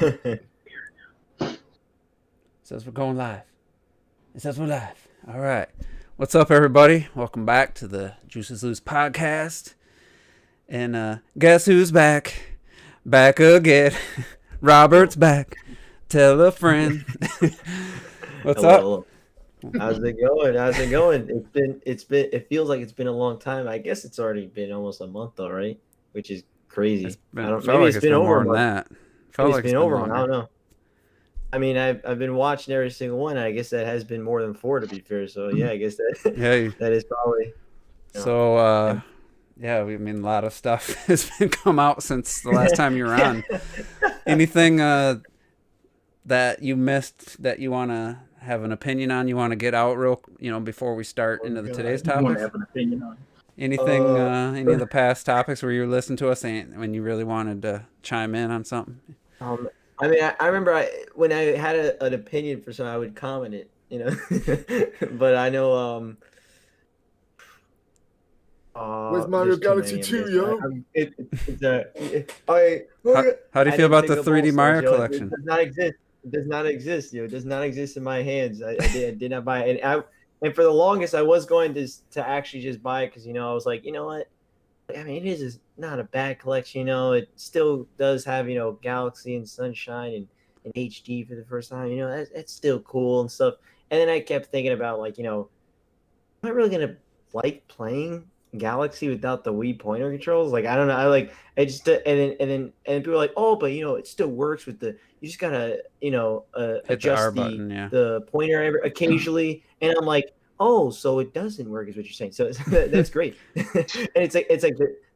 All Says we're going live. It says we're live. All right. What's up, everybody? Welcome back to the Juices Loose podcast. And guess who's back? Back again. Robert's back. Tell a friend. What's up? hello. How's it going? How's it going? It feels like it's been a long time. I guess it's already been almost a month though, right? Which is It's crazy. I been don't. felt Maybe like it's it's been been over more a than month. that. Maybe Felt it's like it's been been over a month. I longer. don't know. I mean, I've been watching every single one. I guess that has been more than four to be fair. So yeah, I guess that Yeah. that is probably you know. So And, yeah, I mean a lot of stuff has been come out since the last time you were on. Anything that you missed that you want to have an opinion on, you want to get out real, before we start oh into today's God. You want to topic? have an opinion on? Anything, Uh, any of the past topics where you listened to us and when you really wanted to chime in on something? um. I mean, I remember when I had an opinion for something, I would comment it. But I know Where's Mario there's too Galaxy many. I'm 2, guessing. yo? How do you feel I about gotta the take the ball 3D stars, Mario yo. It collection? does not exist. It does not exist, yo. It does not exist in my hands. I did not buy it, and for the longest I was going to actually just buy it because I was like, you know what? I mean, it is not a bad collection. It still does have Galaxy and Sunshine and HD for the first time. That's still cool and stuff. And then I kept thinking about like am I really gonna like playing Galaxy without the Wii pointer controls? Like, I don't know. I just and then people are like, oh, but it still works with the. You just gotta Hit the R adjust the button, yeah. the pointer occasionally. And I'm like, oh, so it doesn't work, is what you're saying. So that's great. And it's like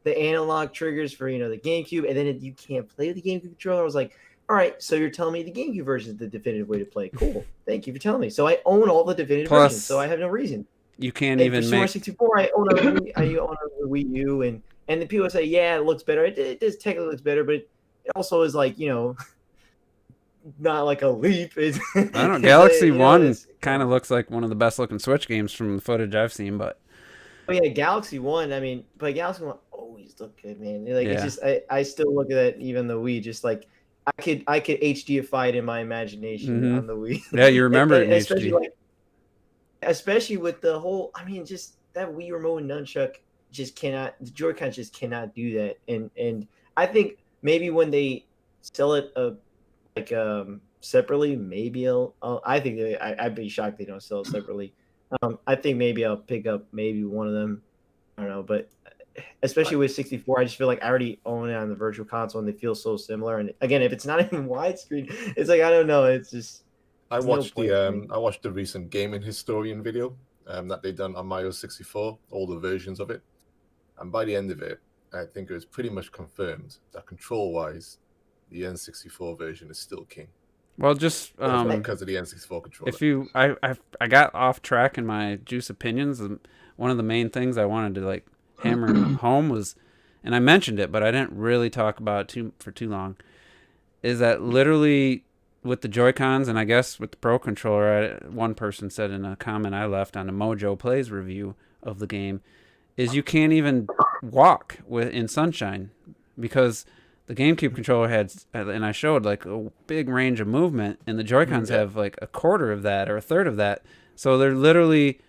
the analog triggers for the GameCube, and then you can't play with the GameCube controller. I was like, all right, so you're telling me the GameCube version is the definitive way to play. Cool. Thank you for telling me. So I own all the definitive versions, so Plus, I have no reason. you can't And for even Super Mario make. 64, I own a Wii U, and the people say, yeah, it looks better. It does technically looks better, but it also is like not like a leap. I don't know. Galaxy One It's kind of looks like one of the best looking Switch games from the footage I've seen, but oh yeah, Galaxy One. I mean, but Galaxy One always looked good, man. Like it's yeah. just I still look at that even the Wii, just like I could HDify it in my imagination Hmm. on the Wii, Yeah, you remember it in especially HD. like especially with the whole. I mean, just that Wii remote and nunchuck just cannot. The Joy-Con just cannot do that. And I think maybe when they sell it like separately, maybe I think I'd be shocked they don't sell it separately. I think maybe I'll pick up maybe one of them. I don't know, but especially with 64, I just feel like I already own it on the virtual console and they feel so similar. And again, if it's not even widescreen, it's like I don't know. It's just I there's no watched point for me. I watched the recent gaming historian video that they done on Mario 64, all the versions of it, and by the end of it, I think it was pretty much confirmed that control-wise, the N64 version is still king Well, just because of the N64 controller. if you, I got off track in my juice opinions. One of the main things I wanted to like hammer home was, and I mentioned it, but I didn't really talk about it for too long. Is that literally with the Joy Cons and I guess with the Pro controller? One person said in a comment I left on the Mojo Plays review of the game, is you can't even walk in Sunshine because the GameCube controller had, and I showed like a big range of movement, and the Joy Cons Yeah. have like a quarter of that or a third of that. So they're literally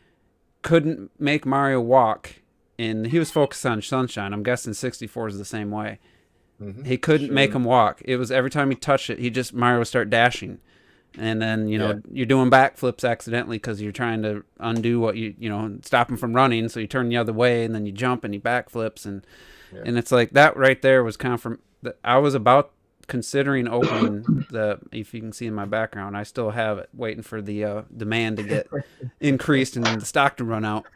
couldn't make Mario walk. And he was focused on Sunshine. I'm guessing 64 is the same way. He couldn't Sure. make him walk. It was every time he touched it, Mario would start dashing, and then Yeah. you're doing backflips accidentally because you're trying to undo what stop him from running. So you turn the other way, and then you jump and he backflips, and Yeah. and it's like that right there was I was about considering opening the. If you can see in my background, I still have it, waiting for the demand to get increased and the stock to run out.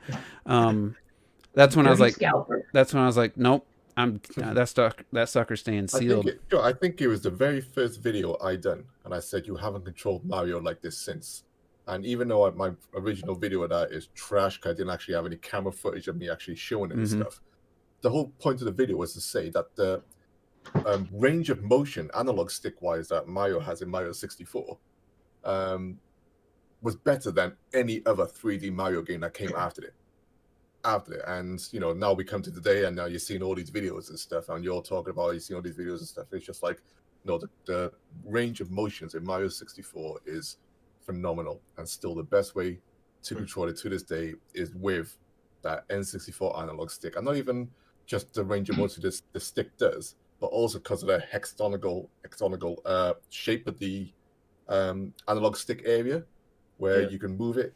That's when I was Dirty like, scalper. that's when I was like, nope. That sucker's staying sealed. I think it was the very first video I done, and I said you haven't controlled Mario like this since. And even though my original video of that is trash, 'cause I didn't actually have any camera footage of me actually showing it and stuff. The whole point of the video was to say that the range of motion, analog stick wise, that Mario has in Mario 64, was better than any other 3D Mario game that came after it. And now we come to today, and now you're seeing all these videos and stuff, and you're talking about you've seen all these videos and stuff. It's just like no, the range of motions in Mario 64 is phenomenal, and still the best way to control it to this day is with that N64 analog stick. And not even just the range of motion the stick does, but also because of the hexagonal shape of the analog stick area, where you can move it,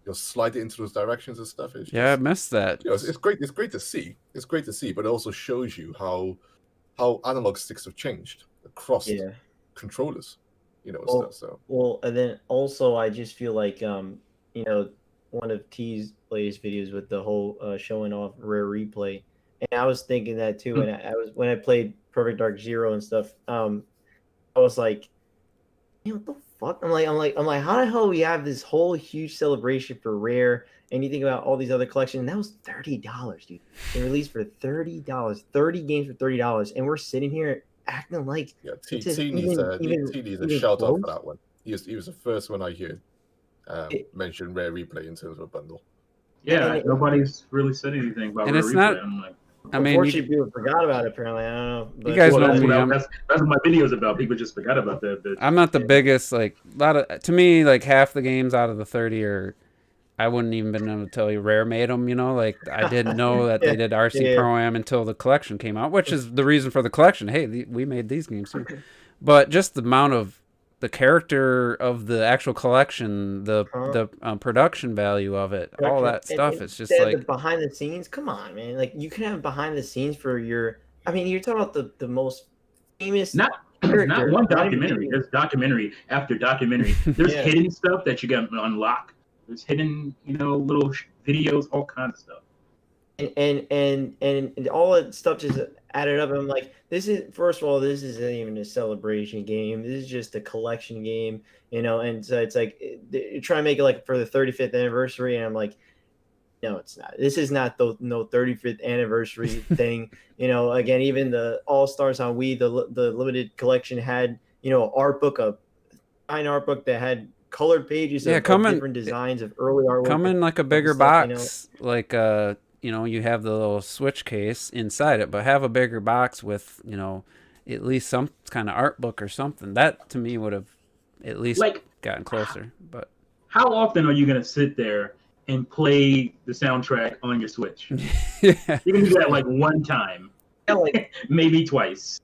you'll slide it into those directions and stuff. It's I missed that. You know, it's great. It's great to see. It's great to see, but it also shows you how analog sticks have changed across controllers. You know, stuff. So and then also I just feel like you know, one of T's latest videos with the whole showing off rare replay, and I was thinking that too. And I was when I played Perfect Dark Zero and stuff, I was like, you know, what the fuck? I'm like, how the hell we have this whole huge celebration for rare? And you think about all these other collections, and that was $30, dude. They released for $30, 30 games for $30, and we're sitting here acting like T needs a shout out for that one. He was the first one I hear mention rare replay in terms of a bundle. Yeah, nobody's really said anything about rare replay. I'm like, I mean, unfortunately, people forgot about it. Apparently, I don't know. But you guys know me. That's what my video's about. People just forgot about that. I'm not the biggest to me, like half the games out of the 30 are. I wouldn't even been able to tell you rare made them. You know, like I didn't know that they did RC Pro-Am until the collection came out, which is the reason for the collection. Hey, we made these games too. But just the amount of the character of the actual collection, the production value of it, all that stuff. It's just like the behind the scenes. Come on, man! Like you can have behind the scenes for your. I mean, you're talking about the most famous. Not one documentary. There's documentary after documentary. There's hidden stuff that you got to unlock. There's hidden, little videos, all kinds of stuff. And all that stuff just added up. And I'm like, this isn't even a celebration game. This is just a collection game, And so it's like you're trying to make it like for the 35th anniversary, and I'm like, no, it's not. This is not no 35th anniversary thing. Again, even the All Stars on Wii, the limited collection had art book, a fine art book that had colored pages of different designs of early artwork. Come in like a bigger box, like you have the little Switch case inside it, but have a bigger box with at least some kind of art book or something. That to me would have at least gotten closer. But how often are you gonna sit there and play the soundtrack on your Switch? Yeah. You can do that like one time, maybe twice,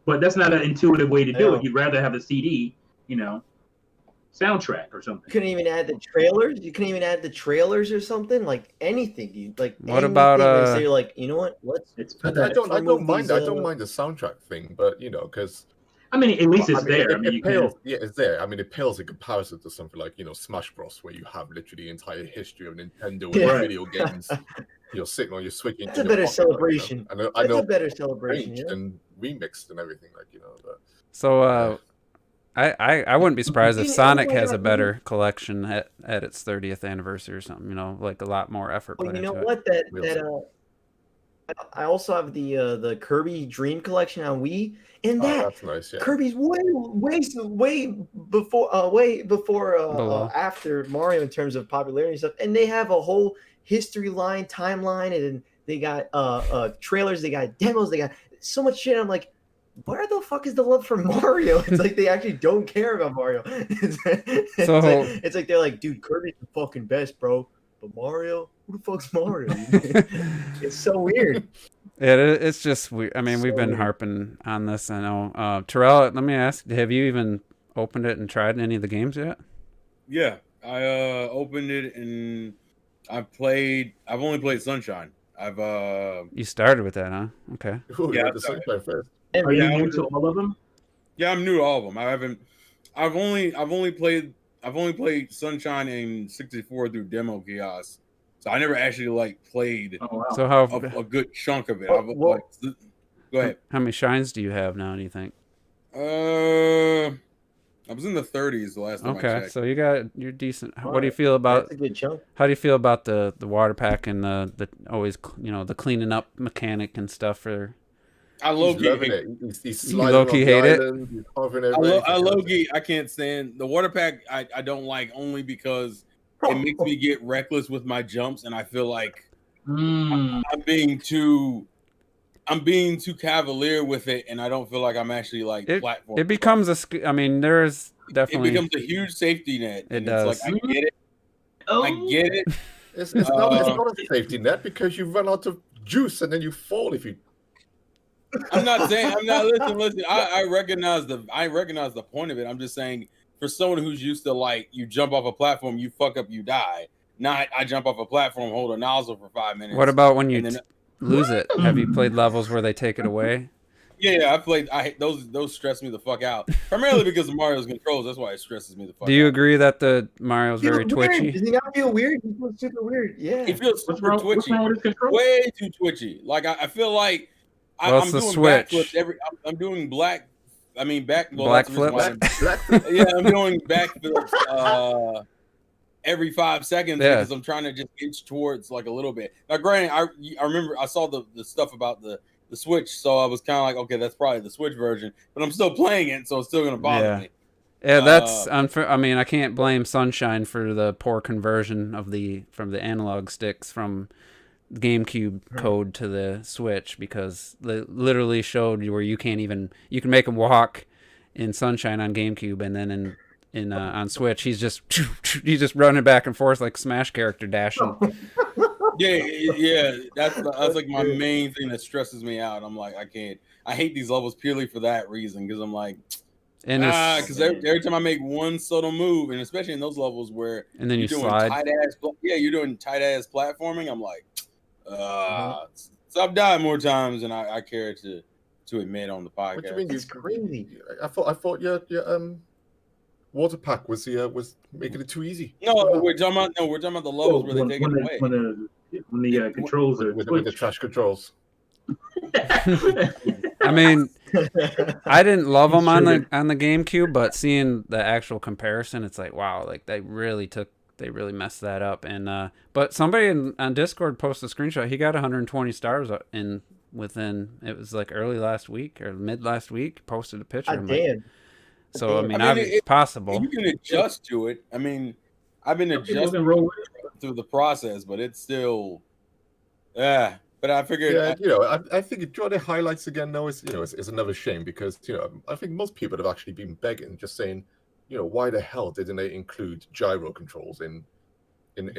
but that's not an intuitive way to do it. You'd rather have a CD, soundtrack or something. You couldn't even add the trailers. You couldn't even add the trailers or something. Like anything, dude. Like what about so you're like, you know what? I don't mind the soundtrack thing, but because I mean, at least it's there. It's there. I mean, it pales in comparison to something like Smash Bros, where you have literally the entire history of Nintendo and video games. Sitting on your Switch. That's a better celebration. I know. That's a better celebration. And remixed and everything, But. So. I wouldn't be surprised if Sonic has a better collection at its 30th anniversary or something, like a lot more effort put into it. I also have the Kirby Dream Collection on Wii, and that's nice, yeah. Kirby's way before after Mario in terms of popularity and stuff, and they have a whole history line, timeline, and they got trailers, they got demos, they got so much shit. I'm like, where the fuck is the love for Mario? It's like they actually don't care about Mario. It's like they're like, dude, Kirby's the fucking best, bro. But Mario, who the fuck's Mario? It's so weird. Yeah, it's just weird. I mean, we've been harping on this. I know. Terrell, let me ask: have you even opened it and tried any of the games yet? Yeah, I opened it and I've only played Sunshine. You started with that, huh? Okay. Ooh, yeah, the Sunshine first. Are you new to all of them? Yeah, I'm new to all of them. I've only played Sunshine and 64 through demo kiosks. So I never actually played so how a good chunk of it. Go ahead. How many shines do you have now, do you think? I was in the 30s the last time I checked. So you're decent. What do you feel about? That's a good chunk. How do you feel about the water pack and the always the cleaning up mechanic and stuff for? I low-key hate it. He's low-key hate it? I low-key, I can't stand the water pack. I don't like only because it makes me get reckless with my jumps, and I feel like I'm being too I'm being too cavalier with it, and I don't feel like I'm actually like platform. It becomes a. I mean, there's definitely. It becomes a huge safety net. It does. It's like I get it. I get it. It's not a safety net because you run out of juice and then you fall if you. I'm not saying. I'm not. Listen. I recognize the point of it. I'm just saying for someone who's used to like you jump off a platform, you fuck up, you die. Not I jump off a platform, hold a nozzle for 5 minutes. What about when you lose it? Have you played levels where they take it away? Yeah, I played. Those stress me the fuck out. Primarily because of Mario's controls. That's why it stresses me the fuck out. Do you agree that the Mario's very twitchy? Does he not feel weird? He feels super weird. Yeah. He feels super twitchy. What's wrong with his controls? Way too twitchy. Like I feel like I'm doing Switch. backflips I'm doing back flips. Yeah, I'm doing backflips every 5 seconds because I'm trying to just inch towards like a little bit. Now, granted, I remember I saw the stuff about the Switch, so I was kind of like, okay, that's probably the Switch version, but I'm still playing it, so it's still gonna bother me. Yeah, that's I mean, I can't blame Sunshine for the poor conversion from the analog sticks from GameCube code to the Switch, because they literally showed you where you can make him walk in Sunshine on GameCube, and then in on Switch he's just running back and forth like Smash character dashing. Yeah, that's like my main thing that stresses me out. I'm like, I hate these levels purely for that reason, because I'm like, because every time I make one subtle move, and especially in those levels where and then you doing slide, you're doing tight ass platforming. I'm like, so I've died more times than I care to admit on the podcast. What do you mean? It's crazy. I thought your water pack was making it too easy. No, we're talking about the levels where they take it away. When the controls are with the trash controls. I mean, I didn't love them on the GameCube, but seeing the actual comparison, it's like, wow, like they really messed that up. And but somebody on Discord posted a screenshot. He got 120 stars within, it was like early last week or mid last week. Posted a picture. Damn. So I mean, it's possible. You can adjust to it. I mean, I've been adjusting through the process, but it's still, But I figured, I think drawing the highlights again though is another shame, because I think most people have actually been begging, just saying, why the hell didn't they include gyro controls in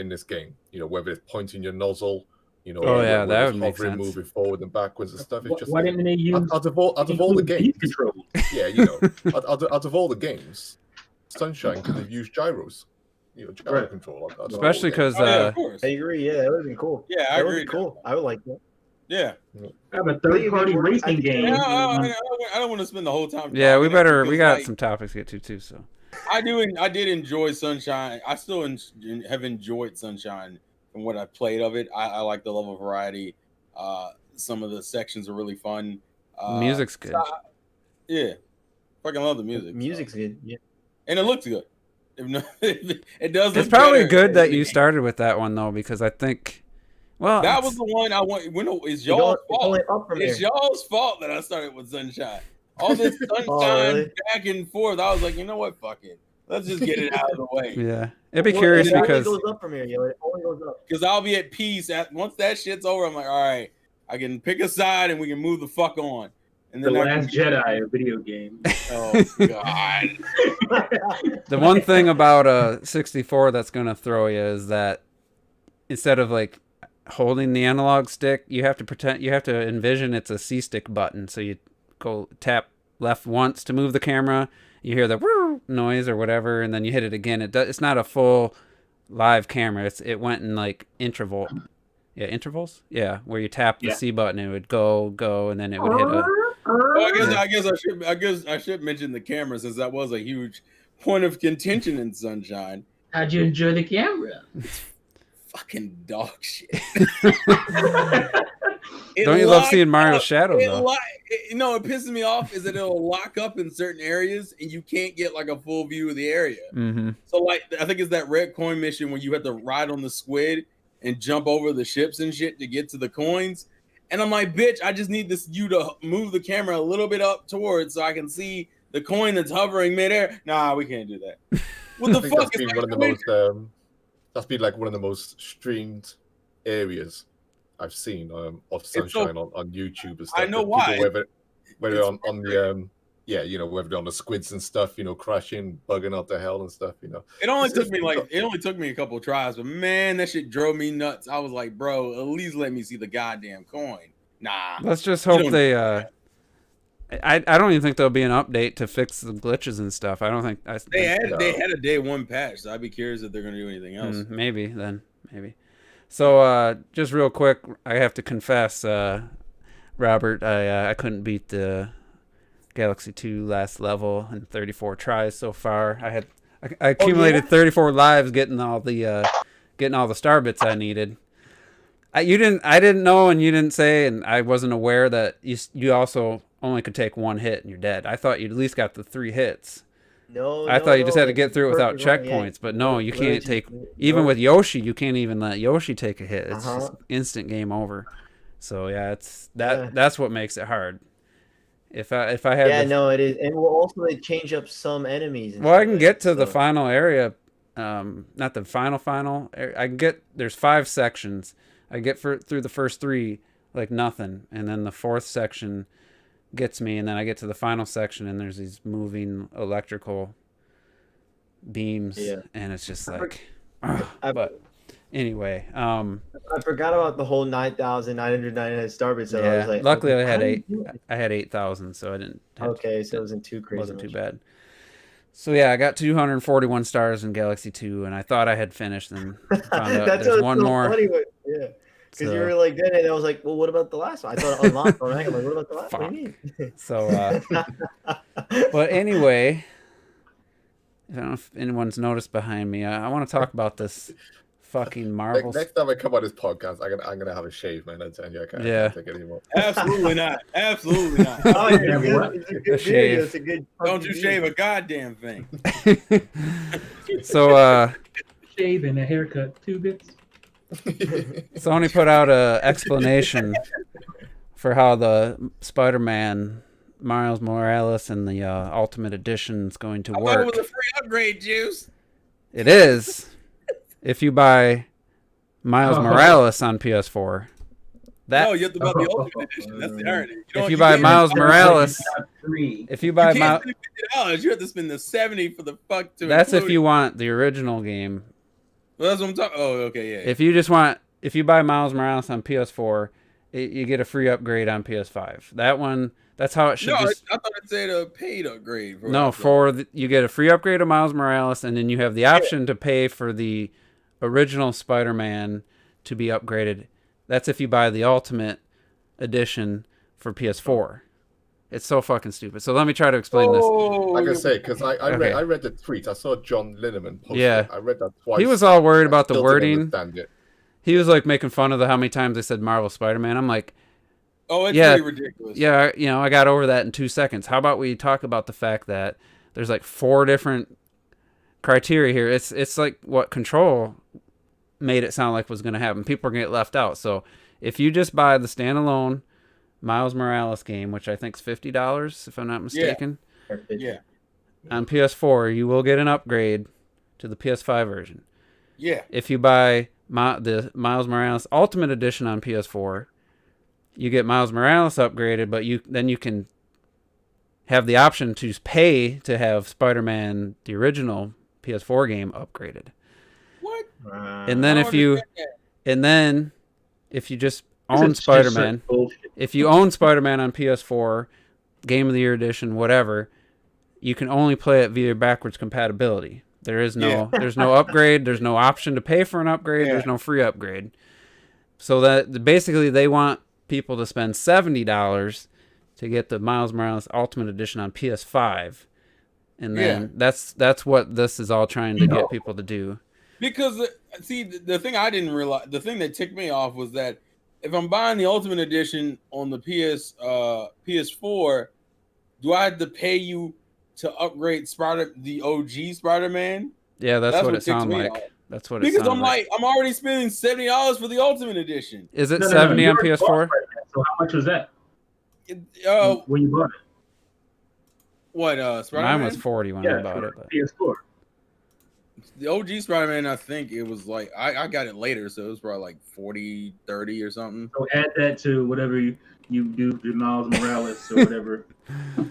this game? Whether it's pointing your nozzle, that would make sense. Moving forward and backwards and stuff. It's just why didn't they use out of all the games? Controls? Yeah, out of all the games, Sunshine could have used gyros. Gyro control. Especially because I agree. Yeah, that would have been cool. Yeah, I agree. Cool. I would like that. Yeah. I have a third-party racing game. Yeah, I don't want to spend the whole time. Yeah, we got some topics to get to too. So I did enjoy Sunshine. I still have enjoyed Sunshine from what I played of it. I like the level of variety. Some of the sections are really fun. Music's good. Yeah, fucking love the music. Music's good. Yeah, and it looks good. It does. It's probably good that you started with that one though, because I think, that was the one I want. It's y'all's fault. It's y'all's fault that I started with Sunshine. All this Sunshine back and forth. I was like, you know what? Fuck it. Let's just get it out of the way. Yeah, it'd be curious because it only goes up from here. It only goes up. Because I'll be at peace once that shit's over. I'm like, all right, I can pick a side and we can move the fuck on. And then the Last Jedi, a video game. Oh God. The one thing about 64 that's gonna throw you is that instead of like holding the analog stick, you have to envision it's a C stick button. So you go tap left once to move the camera. You hear the woo noise or whatever, and then you hit it again. It's not a full live camera. It went in like intervals. Yeah, where you tap the C button, it would go, and then it would hit a. Well, I guess I should mention the camera, since that was a huge point of contention in Sunshine. How'd you enjoy the camera? Fucking dog shit. Don't you love seeing Mario's shadow though? It pisses me off is that it'll lock up in certain areas and you can't get like a full view of the area. Mm-hmm. So like, I think it's that red coin mission when you have to ride on the squid and jump over the ships and shit to get to the coins. And I'm like, bitch, I just need you to move the camera a little bit up towards so I can see the coin that's hovering midair. Nah, we can't do that. What the fuck is that's been like one of the most streamed areas I've seen of so- Sunshine on YouTube and stuff. I know that why. People, whether It's on the yeah, you know, whether they're on the squids and stuff, you know, crashing, bugging out the hell and stuff, you know. It only It's- took me a couple of tries, but man, that shit drove me nuts. I was like, bro, at least let me see the goddamn coin. Nah. Let's just You hope don't- they. I don't even think there'll be an update to fix the glitches and stuff. I don't think They had a day one patch, so I'd be curious if they're gonna do anything else. maybe. So just real quick, I have to confess, Robert, I couldn't beat the Galaxy 2 last level in 34 tries so far. I accumulated 34 lives getting all the star bits I needed. I didn't know, and you didn't say, and I wasn't aware that you also only could take one hit and you're dead. I thought you at least got the 3 hits. I thought you just had to get through it without checkpoints, but no, you can't take. Even with Yoshi, you can't even let Yoshi take a hit. It's just instant game over. So yeah, that's what makes it hard. If I had it is, and we'll also change up some enemies. Well, I can get to the final area, not the final. I can get there's 5 sections. I get through the first 3 like nothing, and then the 4th section gets me, and then I get to the final section, and there's these moving electrical beams, and it's just like. But anyway, I forgot about the whole 9,999 star bits. So I was like, luckily I had 8,000, so I didn't. Okay, so it wasn't too crazy. Wasn't too bad. So yeah, I got 241 stars in Galaxy 2, and I thought I had finished, and found out there's one more. Funny, yeah, because you were like that, and I was like, well, what about the last one? I thought it unlocked. I'm like, what about the last one? What do you mean? So, but anyway, I don't know if anyone's noticed behind me. I want to talk about this fucking Marvel. Next time I come on this podcast, I'm gonna have a shave, man. I tell you, I can't take it anymore. Absolutely not. Absolutely not. Oh, it's a good video. It's a good. Don't you shave a goddamn thing. So, shave and a haircut, 2 bits. Sony put out a explanation for how the Spider-Man Miles Morales and the Ultimate Edition is going to work. It was a free upgrade, Juice. It is. If you buy Miles Morales on PS4. No, you have to buy the Ultimate Edition. That's the irony. If you buy Miles Morales, if you buy Miles, you have to spend the $70 for the fuck to. That's if you want the original game. Well, that's what I'm talking. Oh, okay, yeah. If you buy Miles Morales on PS4, you get a free upgrade on PS5. That one, that's how it should. No, I thought it said a paid upgrade. You get a free upgrade of Miles Morales, and then you have the option to pay for the original Spider-Man to be upgraded. That's if you buy the Ultimate Edition for PS4. It's so fucking stupid. So let me try to explain this. Like I say, because I read the tweet. I saw John Linneman post it. I read that twice. He was all worried about the wording. It. He was like making fun of how many times they said Marvel Spider-Man. I'm like, it's pretty ridiculous. Yeah, I got over that in 2 seconds. How about we talk about the fact that there's like 4 different criteria here. It's like what Control made it sound like was going to happen. People are going to get left out. So if you just buy the standalone Miles Morales game, which I think is $50, if I'm not mistaken, on PS4, you will get an upgrade to the PS5 version. Yeah. If you buy the Miles Morales Ultimate Edition on PS4, you get Miles Morales upgraded, but then you can have the option to pay to have Spider-Man, the original PS4 game, upgraded. What? And then if you just own Spider-Man, if you own Spider-Man on PS4, Game of the Year edition, whatever, you can only play it via backwards compatibility. There's no upgrade. There's no option to pay for an upgrade. There's no free upgrade. So that basically they want people to spend $70 to get the Miles Morales Ultimate Edition on PS5, and then that's what this is all trying to get people to do. Because see, the thing I didn't realize, the thing that ticked me off was that if I'm buying the Ultimate Edition on the PS4, do I have to pay you to upgrade the OG Spider-Man? Yeah, that's what it sounds like. That's what it sounds like. Because I'm already spending $70 for the Ultimate Edition. Is it 70 on PS4? So how much was that? When you bought it? What, Spider-Man? Mine was 40 when I bought it. But. PS4. the OG Spider-Man, I think it was like I got it later, so it was probably like 40, 30 or something. So add that to whatever you do to Miles Morales or whatever.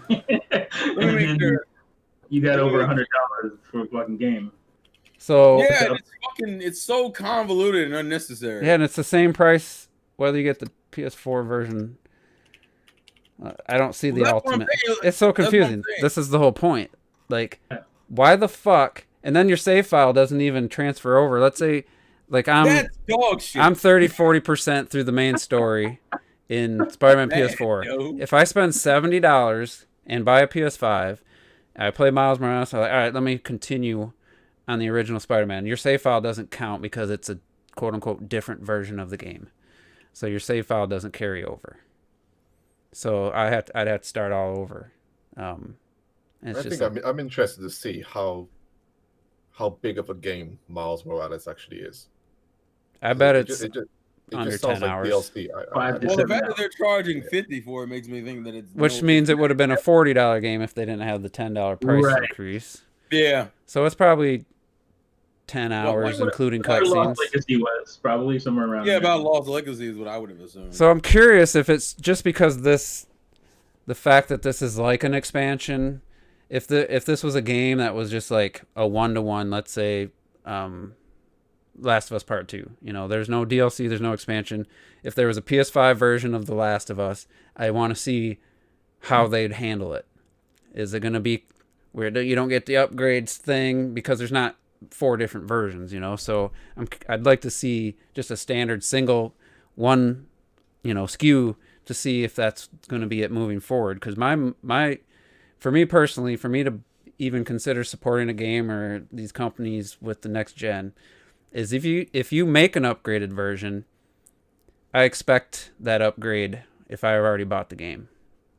Let me make sure. You got over $100 for a fucking game. So yeah, it's so convoluted and unnecessary. Yeah, and it's the same price whether you get the PS4 version. I don't see the ultimate. It's so confusing. This is the whole point. Like, why the fuck? And then your save file doesn't even transfer over. Let's say, like, That's dog shit. I'm 30-40% through the main story in Spider-Man PS4. No. If I spend $70 and buy a PS5, I play Miles Morales, I'm like, all right, let me continue on the original Spider-Man. Your save file doesn't count because it's a quote-unquote different version of the game. So your save file doesn't carry over. So I'd have to start all over. I'm interested to see how big of a game Miles Morales actually is. I bet it it's just under sounds 10 like hours. DLC. Well, the fact that they're charging $50 for it makes me think that it's which means it would have been a $40 game if they didn't have the $10 price increase. Yeah. So it's probably 10 hours, including cutscenes. Lost Legacy was probably somewhere around. Yeah, there. about Lost Legacy is what I would have assumed. So I'm curious if it's just because the fact that this is like an expansion. If this was a game that was just like a 1-to-1, let's say, Last of Us Part 2. You know, there's no DLC, there's no expansion. If there was a PS5 version of The Last of Us, I want to see how they'd handle it. Is it going to be where you don't get the upgrades thing because there's not 4 different versions, you know? So I'd like to see just a standard single one, SKU to see if that's going to be it moving forward. Because for me personally, for me to even consider supporting a game or these companies with the next gen, is if you make an upgraded version, I expect that upgrade if I already bought the game.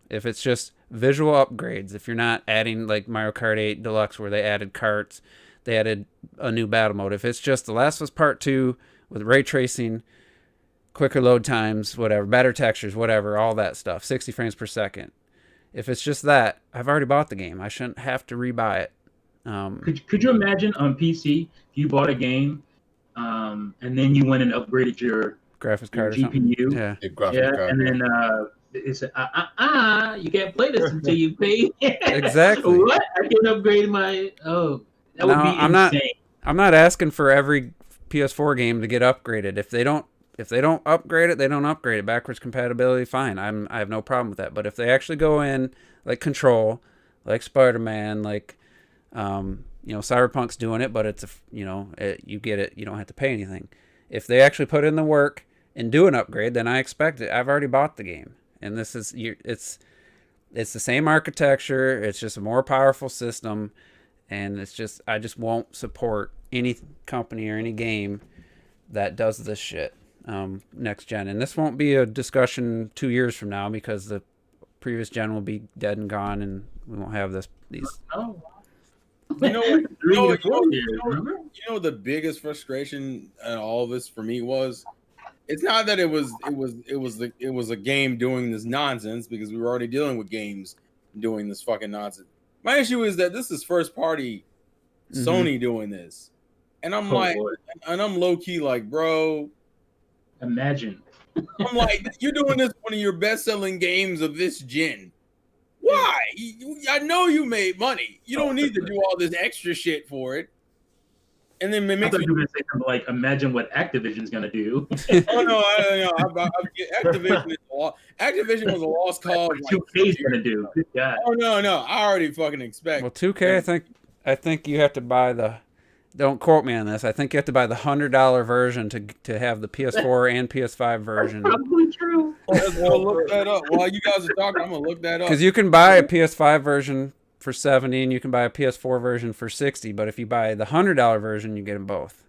If it's just visual upgrades, if you're not adding like Mario Kart 8 Deluxe where they added carts, they added a new battle mode. If it's just The Last of Us Part 2 with ray tracing, quicker load times, whatever, better textures, whatever, all that stuff, 60 frames per second. If it's just that, I've already bought the game. I shouldn't have to rebuy it. Could you imagine on PC if you bought a game and then you went and upgraded your graphics card GPU? or something? Yeah, and then it said, you can't play this until you pay. Exactly. What? I can upgrade my. Oh, that would be insane. I'm not asking for every PS4 game to get upgraded. If they don't upgrade it, they don't upgrade it. Backwards compatibility, fine. I have no problem with that. But if they actually go in like Control, like Spider-Man, like Cyberpunk's doing it, but it's you get it. You don't have to pay anything. If they actually put in the work and do an upgrade, then I expect it. I've already bought the game, and it's the same architecture. It's just a more powerful system, and I just won't support any company or any game that does this shit next gen. And this won't be a discussion 2 years from now because the previous gen will be dead and gone, and we won't have these. Oh. You know the biggest frustration in all of this for me was, it's not that it was a game doing this nonsense, because we were already dealing with games doing this fucking nonsense. My issue is that this is first party Sony doing this, and I'm I'm low key like, bro, imagine. I'm like, you're doing this one of your best selling games of this gen. Why? I know you made money. You don't need to do all this extra shit for it. And then I thought you were going to say something like, imagine what Activision's going to do. Oh, no. Activision was a lost cause. What 2K's going to do. Good God. Oh, no. I already fucking expect. Well, 2K, I think you have to buy don't quote me on this. I think you have to buy the $100 version to have the PS4 and PS5 version. That's probably true. I'm going to look that up. While you guys are talking, I'm going to look that up. Because you can buy a PS5 version for $70 and you can buy a PS4 version for $60, but if you buy the $100 version, you get them both.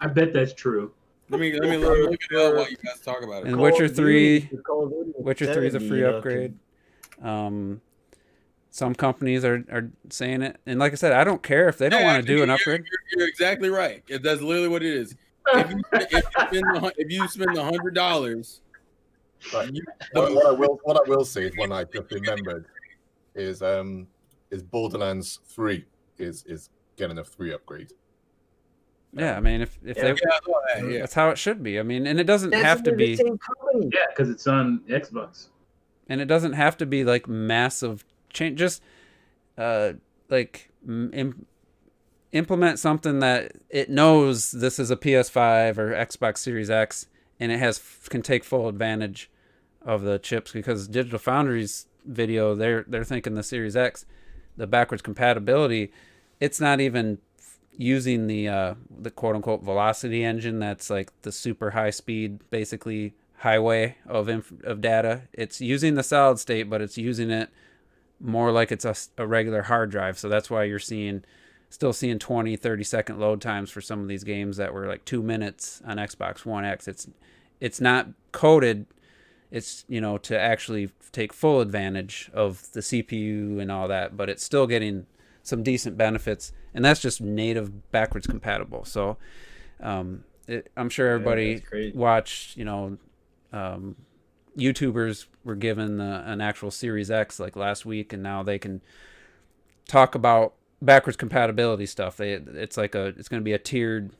I bet that's true. Let me look it up while you guys talk about it. And Witcher 3 is a free upgrade. Some companies are saying it, and like I said, I don't care if they don't want to do an upgrade. You're exactly right. That's literally what it is. If you spend $100, what I will say is one I just remembered is Borderlands 3 is getting a free upgrade. Yeah, I mean, if Yeah. they, Yeah, I know that, yeah. that's how it should be. I mean, and it doesn't That's have to the be, same company. Yeah, because it's on Xbox. and it doesn't have to be like massive change. Just like implement something that it knows this is a PS5 or Xbox Series X, and it can take full advantage of the chips, because Digital Foundry's video, they're thinking the Series X, the backwards compatibility, it's not even using the quote unquote velocity engine that's like the super high speed, basically highway of data. It's using the solid state, but it's using it more like it's a regular hard drive. So that's why you're still seeing 20-30 second load times for some of these games that were like 2 minutes on Xbox One X. It's not coded, it's, to actually take full advantage of the CPU and all that, but it's still getting some decent benefits, and that's just native backwards compatible. So I'm sure everybody watched, YouTubers were given an actual Series X like last week, and now they can talk about backwards compatibility stuff. It's going to be a tiered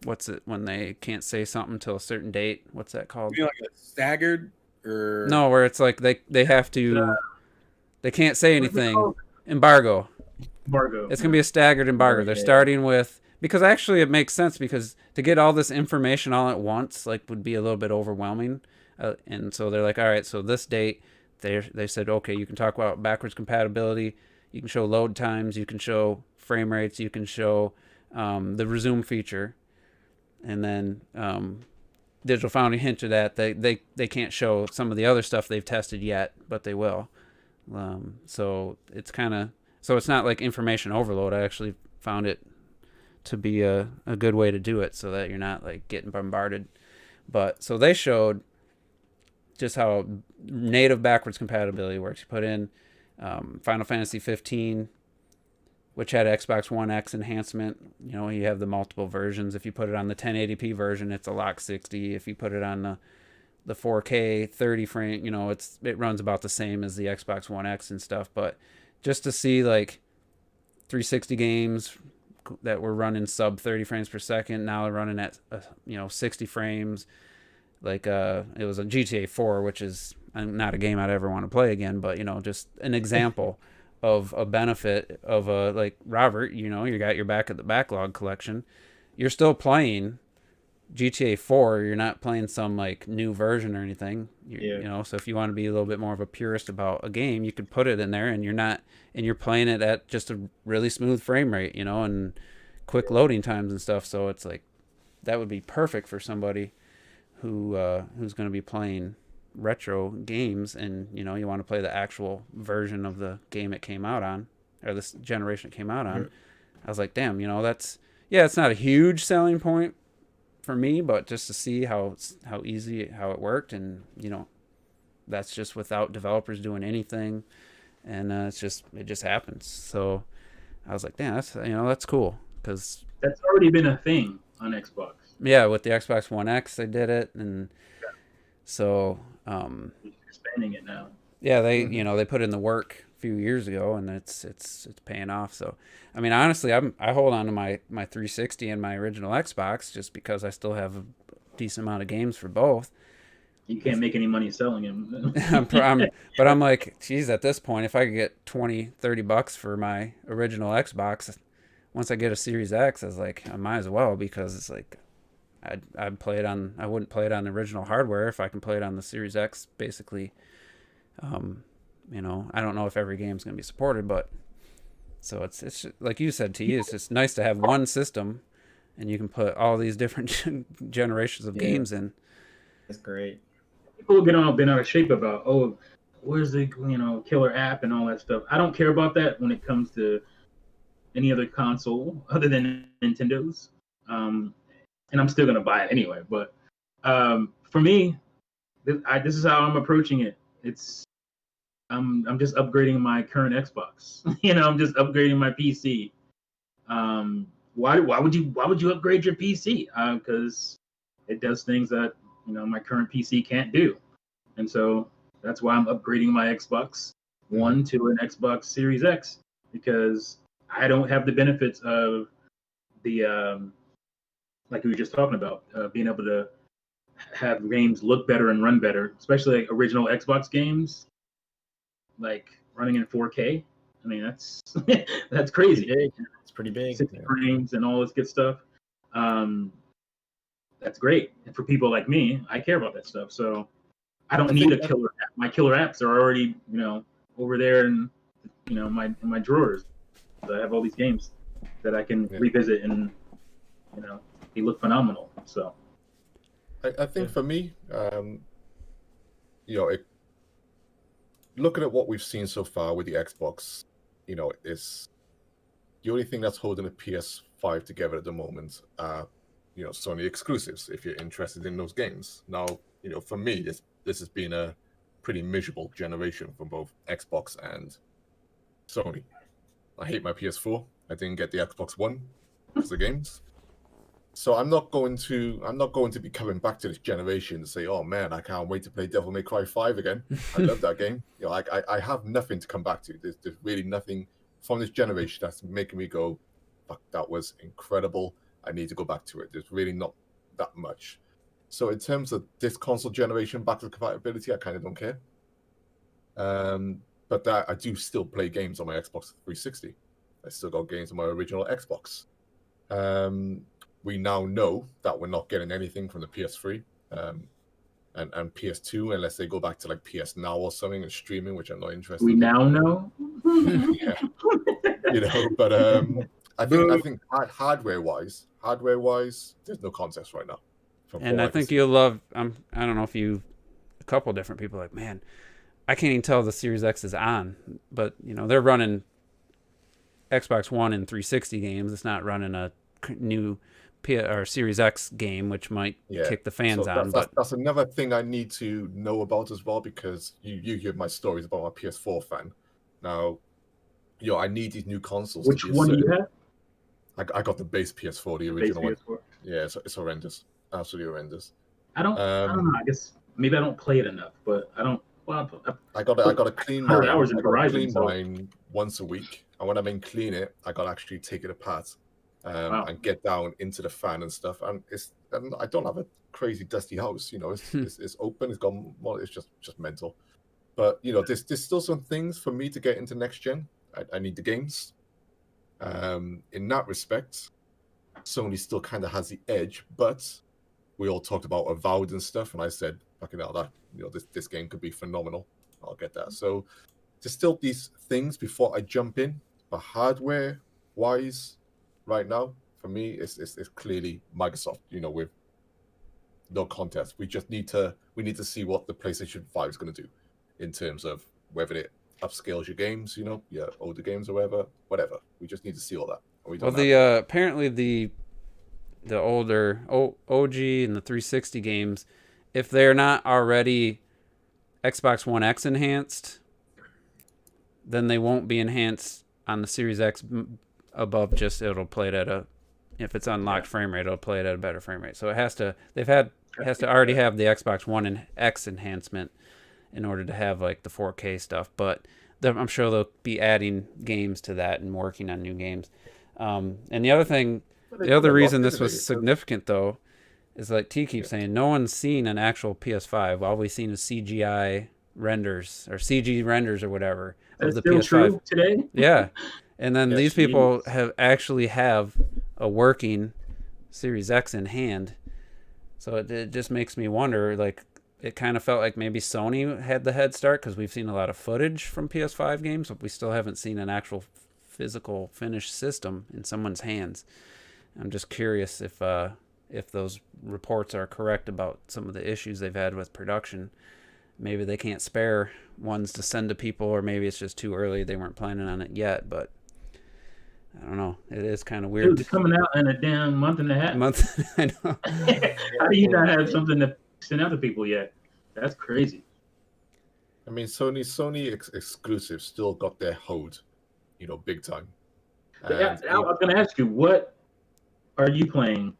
what's it when they can't say something till a certain date? What's that called? You mean like a staggered or no, where it's like they have to, they can't say anything. Embargo. It's gonna be a staggered embargo. They're starting with, because actually it makes sense, because to get all this information all at once would be a little bit overwhelming, and so they're like, all right, so this date they said, okay, you can talk about backwards compatibility, you can show load times, you can show frame rates, you can show the resume feature, and then Digital Foundry hinted at they can't show some of the other stuff they've tested yet, but they will. So it's not like information overload. I actually found it to be a good way to do it, so that you're not like getting bombarded. But so they showed just how native backwards compatibility works. You put in Final Fantasy 15, which had Xbox One X enhancement. You have the multiple versions. If you put it on the 1080p version, it's a lock 60. If you put it on the 4K 30 frame, it runs about the same as the Xbox One X and stuff. But just to see like 360 games that were running sub 30 frames per second, now they're running at 60 frames. Like it was a GTA 4, which is not a game I'd ever want to play again, but just an example of a benefit of like Robert, you got your back at the backlog collection, you're still playing GTA 4, you're not playing some like new version or anything. So if you want to be a little bit more of a purist about a game, you could put it in there, and you're playing it at just a really smooth frame rate, and quick loading times and stuff. So it's like that would be perfect for somebody who's going to be playing retro games, and you want to play the actual version of the game it came out on, or this generation it came out on. I was like, damn, it's not a huge selling point for me, but just to see how it worked, and that's just without developers doing anything, and it just happens. So I was like, damn, that's cool, because that's already been a thing on Xbox. Yeah, with the Xbox One X they did it, and so expanding it now. Yeah, they put in the work a few years ago, and it's paying off. So I mean, honestly, I hold on to my 360 and my original Xbox just because I still have a decent amount of games for both. You can't make any money selling them. But I'm like, geez, at this point, if I could get $20-$30 for my original Xbox, once I get a Series X, I was like, I might as well, because it's like I wouldn't play it on the original hardware if I can play it on the Series X, basically. I don't know if every game's going to be supported, but so it's like you said, T, it's just nice to have one system, and you can put all these different generations of games in. That's great. People get all bent out of shape about, where's the killer app and all that stuff. I don't care about that when it comes to any other console other than Nintendo's. And I'm still gonna buy it anyway. But for me, this is how I'm approaching it. I'm just upgrading my current Xbox. I'm just upgrading my PC. Why would you upgrade your PC? Because it does things that my current PC can't do, and so that's why I'm upgrading my Xbox One to an Xbox Series X, because I don't have the benefits of the like we were just talking about, being able to have games look better and run better, especially like original Xbox games, like running in 4K. I mean, that's that's crazy. It's pretty big. 60 frames and all this good stuff. That's great. And for people like me, I care about that stuff. So I don't need a killer app. My killer apps are already, over there in, in my drawers. So I have all these games that I can revisit and, they look phenomenal. So I think for me, looking at what we've seen so far with the Xbox, is the only thing that's holding the PS5 together at the moment. Sony exclusives. If you're interested in those games, now for me, this has been a pretty miserable generation for both Xbox and Sony. I hate my PS4. I didn't get the Xbox One for the games. So I'm not going to be coming back to this generation to say, oh man, I can't wait to play Devil May Cry 5 again. I love that game. I have nothing to come back to. There's really nothing from this generation that's making me go, fuck, that was incredible. I need to go back to it. There's really not that much. So in terms of this console generation backwards compatibility, I kind of don't care. But that I do still play games on my Xbox 360. I still got games on my original Xbox. We now know that we're not getting anything from the PS3 and PS2 unless they go back to like PS Now or something and streaming, which I'm not interested in. We now know? Yeah. But I think hardware-wise, there's no contest right now. And I think you'll love. I don't know if a couple different people are like, man, I can't even tell the Series X is on, but they're running Xbox One and 360 games. It's not running a new or Series X game, which might kick the fans on. That's another thing I need to know about as well, because you hear my stories about my PS4 fan. Now, I need these new consoles. Which one do you have? I got the base PS4, the original one. Yeah, it's horrendous. Absolutely horrendous. I don't know. I guess maybe I don't play it enough, but I don't. Well, I got to clean mine. Hours in clean mine once a week, and when I mean clean it, I got to actually take it apart and get down into the fan and stuff. And I don't have a crazy dusty house. It's open. It's gone. Well, it's just mental. But there's still some things for me to get into next gen. I need the games. In that respect, Sony still kind of has the edge, but we all talked about Avowed and stuff, and I said, fucking hell, that this game could be phenomenal. I'll get that. So there's still these things before I jump in, but hardware wise, right now for me, it's clearly Microsoft. With no contest. We need to see what the PlayStation 5 is going to do in terms of whether it upscales your games, your older games or whatever. We just need to see all that. Apparently the older OG and the 360 games, if they're not already Xbox One X enhanced, then they won't be enhanced on the Series X above. Just it'll play it at if it's unlocked frame rate, it'll play it at a better frame rate. So it has to already have the Xbox One and X enhancement in order to have like the 4K stuff. But I'm sure they'll be adding games to that and working on new games. And the other reason this was significant though is like T keeps saying, no one's seen an actual PS5. All we've seen is CGI renders or CG renders or whatever of the PS5 true today. Yeah, and then these people have a working Series X in hand. So it just makes me wonder. Like it kind of felt like maybe Sony had the head start because we've seen a lot of footage from PS5 games, but we still haven't seen an actual physical finished system in someone's hands. I'm just curious if those reports are correct about some of the issues they've had with production. Maybe they can't spare ones to send to people, or maybe it's just too early. They weren't planning on it yet, but I don't know. It is kind of weird. It's coming out in a damn month and a half. I know. How do you not have something to send out to people yet? That's crazy. I mean, Sony exclusives still got their hold, big time. I was going to ask you, what are you playing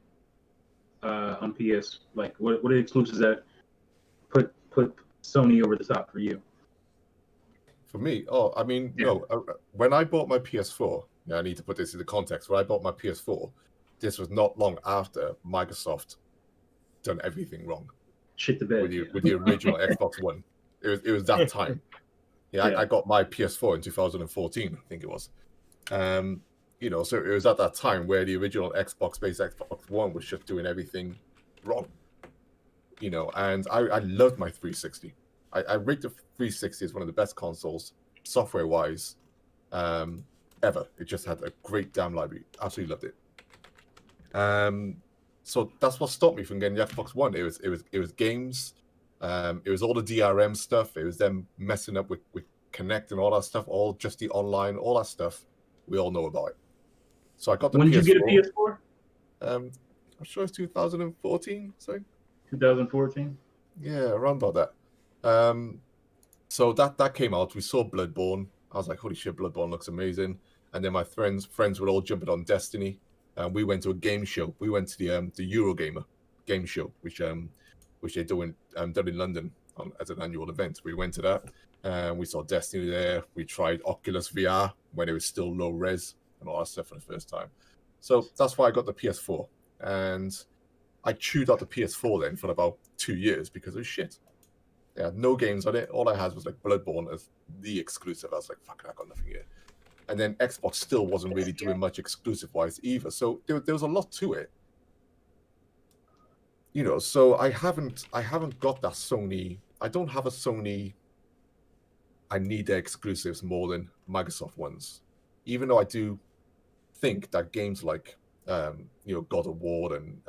on PS? Like, what are the exclusives that put Sony over the top for you? For me, when I bought my PS4, I need to put this into context. When I bought my PS4, this was not long after Microsoft done everything wrong Shit the bed. with the original Xbox One. It was that time. Yeah, Yeah. I got my PS4 in 2014, I think it was. You know, so it was at that time where the original Xbox-based Xbox One was just doing everything wrong. You know, and I loved my 360. I rate the 360 as one of the best consoles, software-wise, ever. It just had a great damn library. Absolutely loved it. So that's what stopped me from getting the Xbox One. It was games. It was all the DRM stuff. It was them messing up with Connect and all that stuff. All just the online, all that stuff. We all know about it. So I got the PS4. When did you get a PS4? I'm sure it's 2014. So 2014. yeah, around about that. So that came out. We saw Bloodborne. I was like, holy shit, Bloodborne looks amazing. And then my friends were all jumping on Destiny. We went to a game show. We went to the Eurogamer game show, which they do done in London as an annual event. We went to that. We saw Destiny there. We tried Oculus VR when it was still low res and all that stuff for the first time. So that's why I got the PS4. And I chewed out the PS4 then for about 2 years because it was shit. They had no games on it. All I had was like Bloodborne as the exclusive. I was like, fuck it, I got nothing here. And then Xbox still wasn't really doing much exclusive-wise either. So there was a lot to it. You know, so I haven't got that Sony. I don't have a Sony. I need their exclusives more than Microsoft ones. Even though I do think that games like God of War and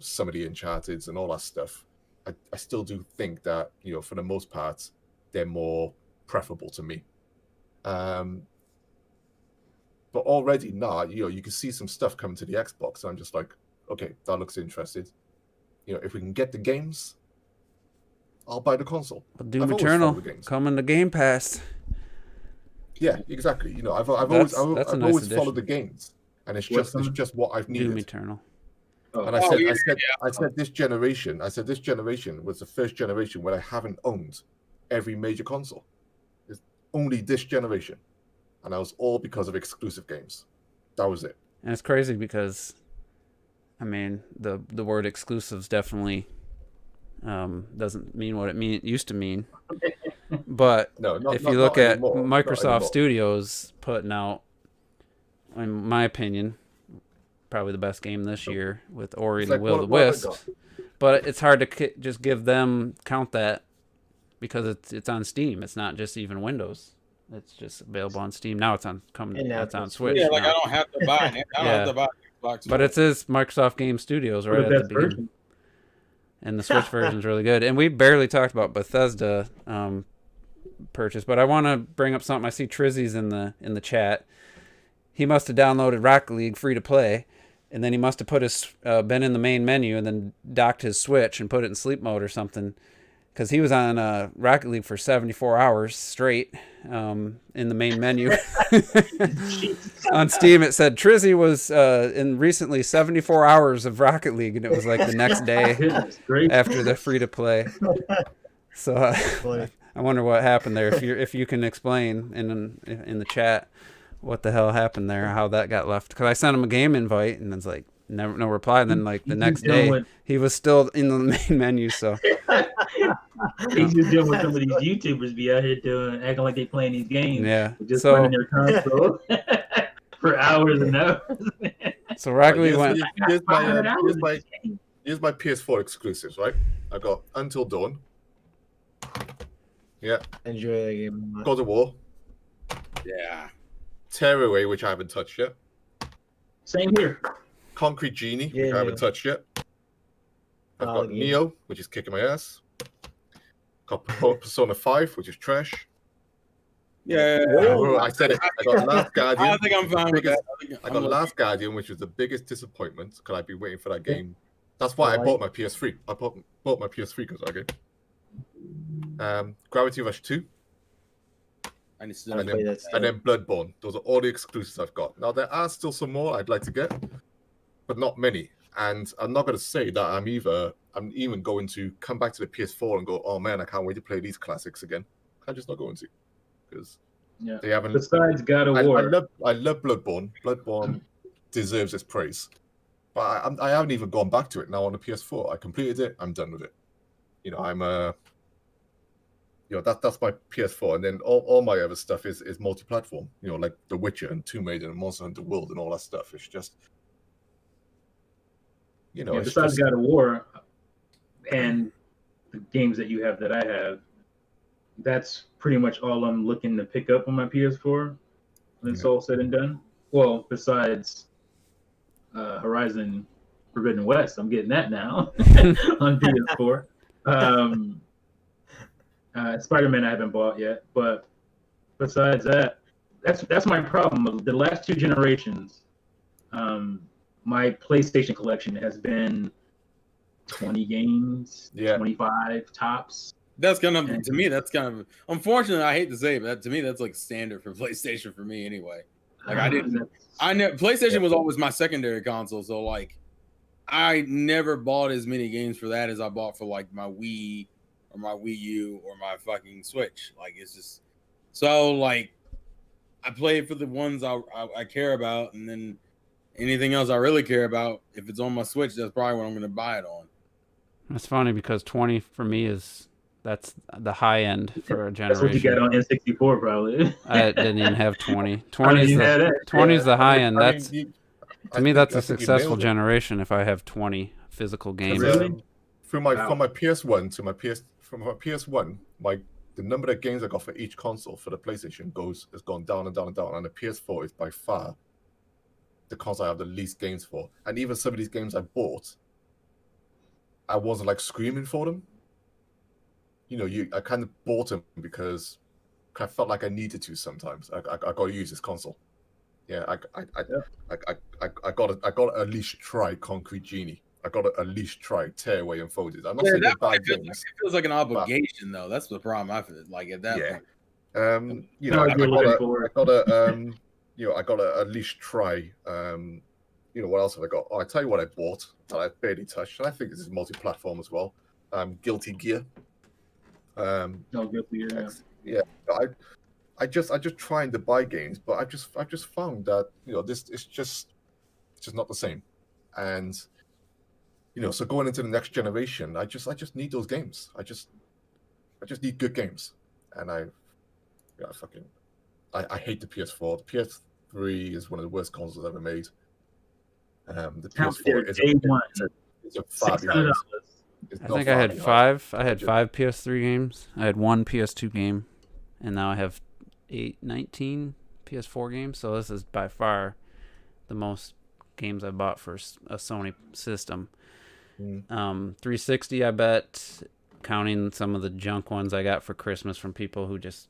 some of the Uncharted and all that stuff, I still do think that for the most part they're more preferable to me. But already now, you can see some stuff coming to the Xbox, and I'm just like, okay, that looks interesting. If we can get the games, I'll buy the console. Doom Eternal coming to Game Pass. Yeah, exactly. I've always followed the games, and it's just what I've needed. Doom Eternal. And I said this generation was the first generation where I haven't owned every major console. It's only this generation, and that was all because of exclusive games. That was it. And it's crazy because, I mean, the word exclusives definitely doesn't mean what it used to mean. But if you look at Microsoft Studios putting out, in my opinion, probably the best game this year with Ori and the Will of the Wisps. But it's hard to just count that because it's on Steam. It's not just even Windows. It's just available on Steam. Now it's on Switch. Yeah, like now. I don't have to buy it. I don't have to buy Xbox. But it says Microsoft Game Studios right at the beginning. And the Switch version is really good. And we barely talked about Bethesda purchase, but I want to bring up something. I see Trizzy's in the chat. He must have downloaded Rocket League free to play, and then he must have put been in the main menu and then docked his Switch and put it in sleep mode or something, because he was on Rocket League for 74 hours straight in the main menu. On Steam, it said Trizzy was in recently 74 hours of Rocket League, and it was like the next day after the free to play. So I wonder what happened there. If you can explain in the chat what the hell happened there, how that got left. Because I sent him a game invite, and it's like no reply. And then like the next day, he was still in the main menu. So he's just dealing with some of these YouTubers be out here acting like they playing these games. Yeah, just running their console for hours and hours. So Rocket League went. Here's my PS4 exclusives, right? I got Until Dawn. Yeah. Enjoy that game. God of War. Yeah. Tearaway, which I haven't touched yet. Same here. Concrete Genie, which I haven't touched yet. I've got Neo, which is kicking my ass. Got Persona 5, which is trash. Yeah. I said it. I got Last Guardian. I think I'm fine with that. I got Last Guardian, which was the biggest disappointment because I've been waiting for that game. That's why I bought my PS3. I bought my PS3 because of that game. Gravity Rush 2. And then Bloodborne. Those are all the exclusives I've got. Now, there are still some more I'd like to get, but not many. And I'm not going to say that I'm even going to come back to the PS4 and go, oh man, I can't wait to play these classics again. I'm just not going to, because they haven't. Besides God of War, I love Bloodborne. Bloodborne deserves its praise. But I haven't even gone back to it now on the PS4. I completed it. I'm done with it. You know, that's my PS4, and then all my other stuff is multi-platform. You know, like The Witcher and Tomb Raider and Monster Hunter World and all that stuff. It's just, you know, besides God of War and the games that you have that I have, that's pretty much all I'm looking to pick up on my PS4 when it's all said and done. Well, besides Horizon Forbidden West, I'm getting that now on PS4. Spider-Man I haven't bought yet, but besides that, that's my problem. The last 2 generations, my PlayStation collection has been 20 games, 25 tops. That's kind of, to me, that's kind of, unfortunately, I hate to say it, but to me, that's like standard for PlayStation for me anyway. Like PlayStation was always my secondary console, so like I never bought as many games for that as I bought for like my Wii or my Wii U or my fucking Switch. Like it's just so like I play for the ones I care about, and then anything else I really care about, if it's on my Switch, that's probably what I'm going to buy it on. That's funny because 20 for me that's the high end for a generation. That's what you got on N64 probably. I didn't even have 20. 20 is the high end. That's to me that's a successful generation if I have 20 physical games. Really? From my PS1 to my PS1, the number of games I got for each console for the PlayStation has gone down and down and down, and the PS4 is by far the console I have the least games for. And even some of these games I bought, I wasn't like screaming for them. You know, I kind of bought them because I felt like I needed to sometimes. I got to use this console. Yeah, I got to at least try Concrete Genie. I got to at least try Tearaway and Folded. I'm not saying they're bad games. It feels like an obligation, though. That's the problem I feel like at that point. You know, I got to at least try. You know, what else have I got? Oh, I tell you what I bought that I barely touched, and I think this is multi-platform as well. Guilty Gear. Guilty Gear. Yeah. I just trying to buy games, but I just found that, you know, this it's just not the same. And you know, so going into the next generation, I just need those games. I just need good games. And I hate the PS4. The PS3 is one of the worst consoles ever made. The PS4 is a far behind. I think I had 5. I had 5 PS3 games. I had 1 PS2 game, and now I have 19 PS4 games. So this is by far the most games I bought for a Sony system. 360, I bet, counting some of the junk ones I got for Christmas from people who just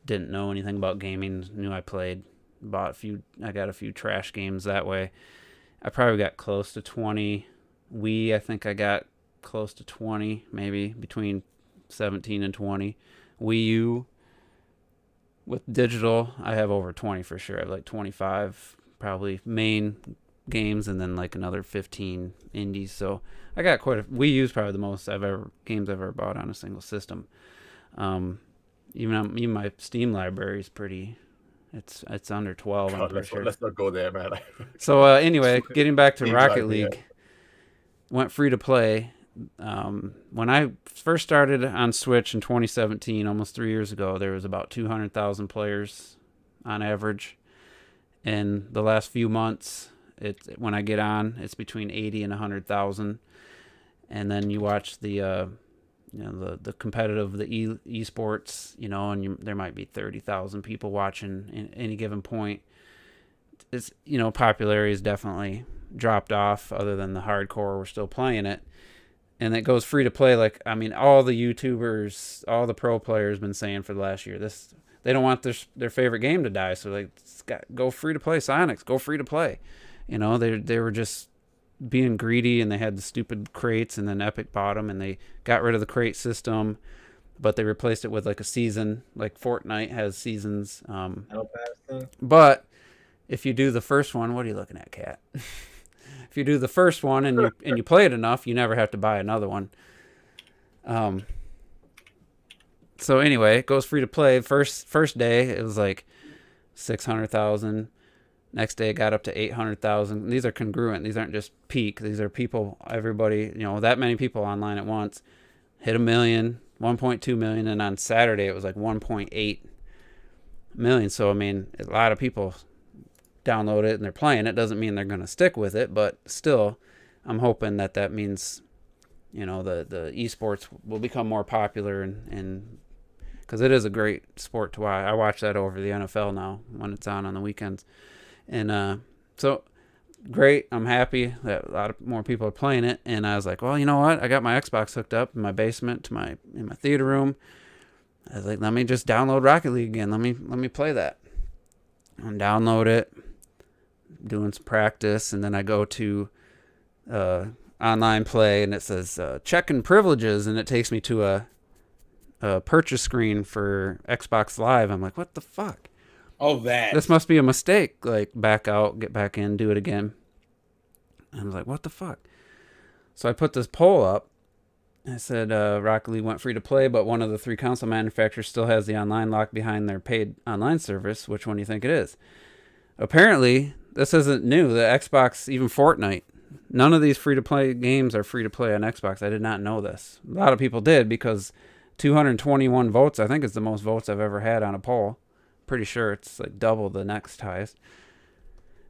didn't know anything about gaming, knew I played. I got a few trash games that way. I probably got close to 20. Wii, I think I got close to 20, maybe between 17 and 20. Wii U, with digital, I have over 20 for sure. I have like 25 probably main games, and then like another 15 indies. So I got quite a Wii U's probably the most games I've ever bought on a single system. Even my Steam library is pretty. It's under 12. God, let's not go there, man. So anyway, getting back to Rocket League, went free to play. When I first started on Switch in 2017, almost 3 years ago, there was about 200,000 players on average. In the last few months, when I get on, it's between 80 and 100,000. And then you watch the competitive, the esports, you know, and there might be 30,000 people watching in any given point. It's, you know, popularity has definitely dropped off, other than the hardcore, we're still playing it. And it goes free to play. Like, I mean, all the YouTubers, all the pro players been saying for the last year, they don't want their favorite game to die. So like, go free to play, Sonics, go free to play. You know, they were just being greedy, and they had the stupid crates, and then Epic bought them, and they got rid of the crate system, but they replaced it with like a season, like Fortnite has seasons. But if you do the first one, what are you looking at, Kat? If you do the first one and you play it enough, you never have to buy another one. So anyway, it goes free to play. First day, it was like 600,000. Next day it got up to 800,000. These are congruent. These aren't just peak. These are people, everybody, that many people online at once. Hit 1 million, 1.2 million, and on Saturday it was like 1.8 million. So, I mean, a lot of people download it and they're playing it. Doesn't mean they're going to stick with it, but still, I'm hoping that means, the esports will become more popular and because it is a great sport to watch. I watch that over the NFL now when it's on the weekends. And so great. I'm happy that a lot of more people are playing it. And I was like, well, you know what? I got my Xbox hooked up in my basement in my theater room. I was like, let me just download Rocket League again. Let me play that. And download it, doing some practice, and then I go to online play, and it says checking privileges, and it takes me to a purchase screen for Xbox Live. I'm like, what the fuck? Oh, that. This must be a mistake. Like, back out, get back in, do it again. And I was like, what the fuck? So I put this poll up. I said Rocket League went free to play, but one of the 3 console manufacturers still has the online lock behind their paid online service. Which one do you think it is? Apparently, this isn't new. The Xbox, even Fortnite, none of these free-to-play games are free-to-play on Xbox. I did not know this. A lot of people did because 221 votes, I think, is the most votes I've ever had on a poll. Pretty sure it's like double the next highest.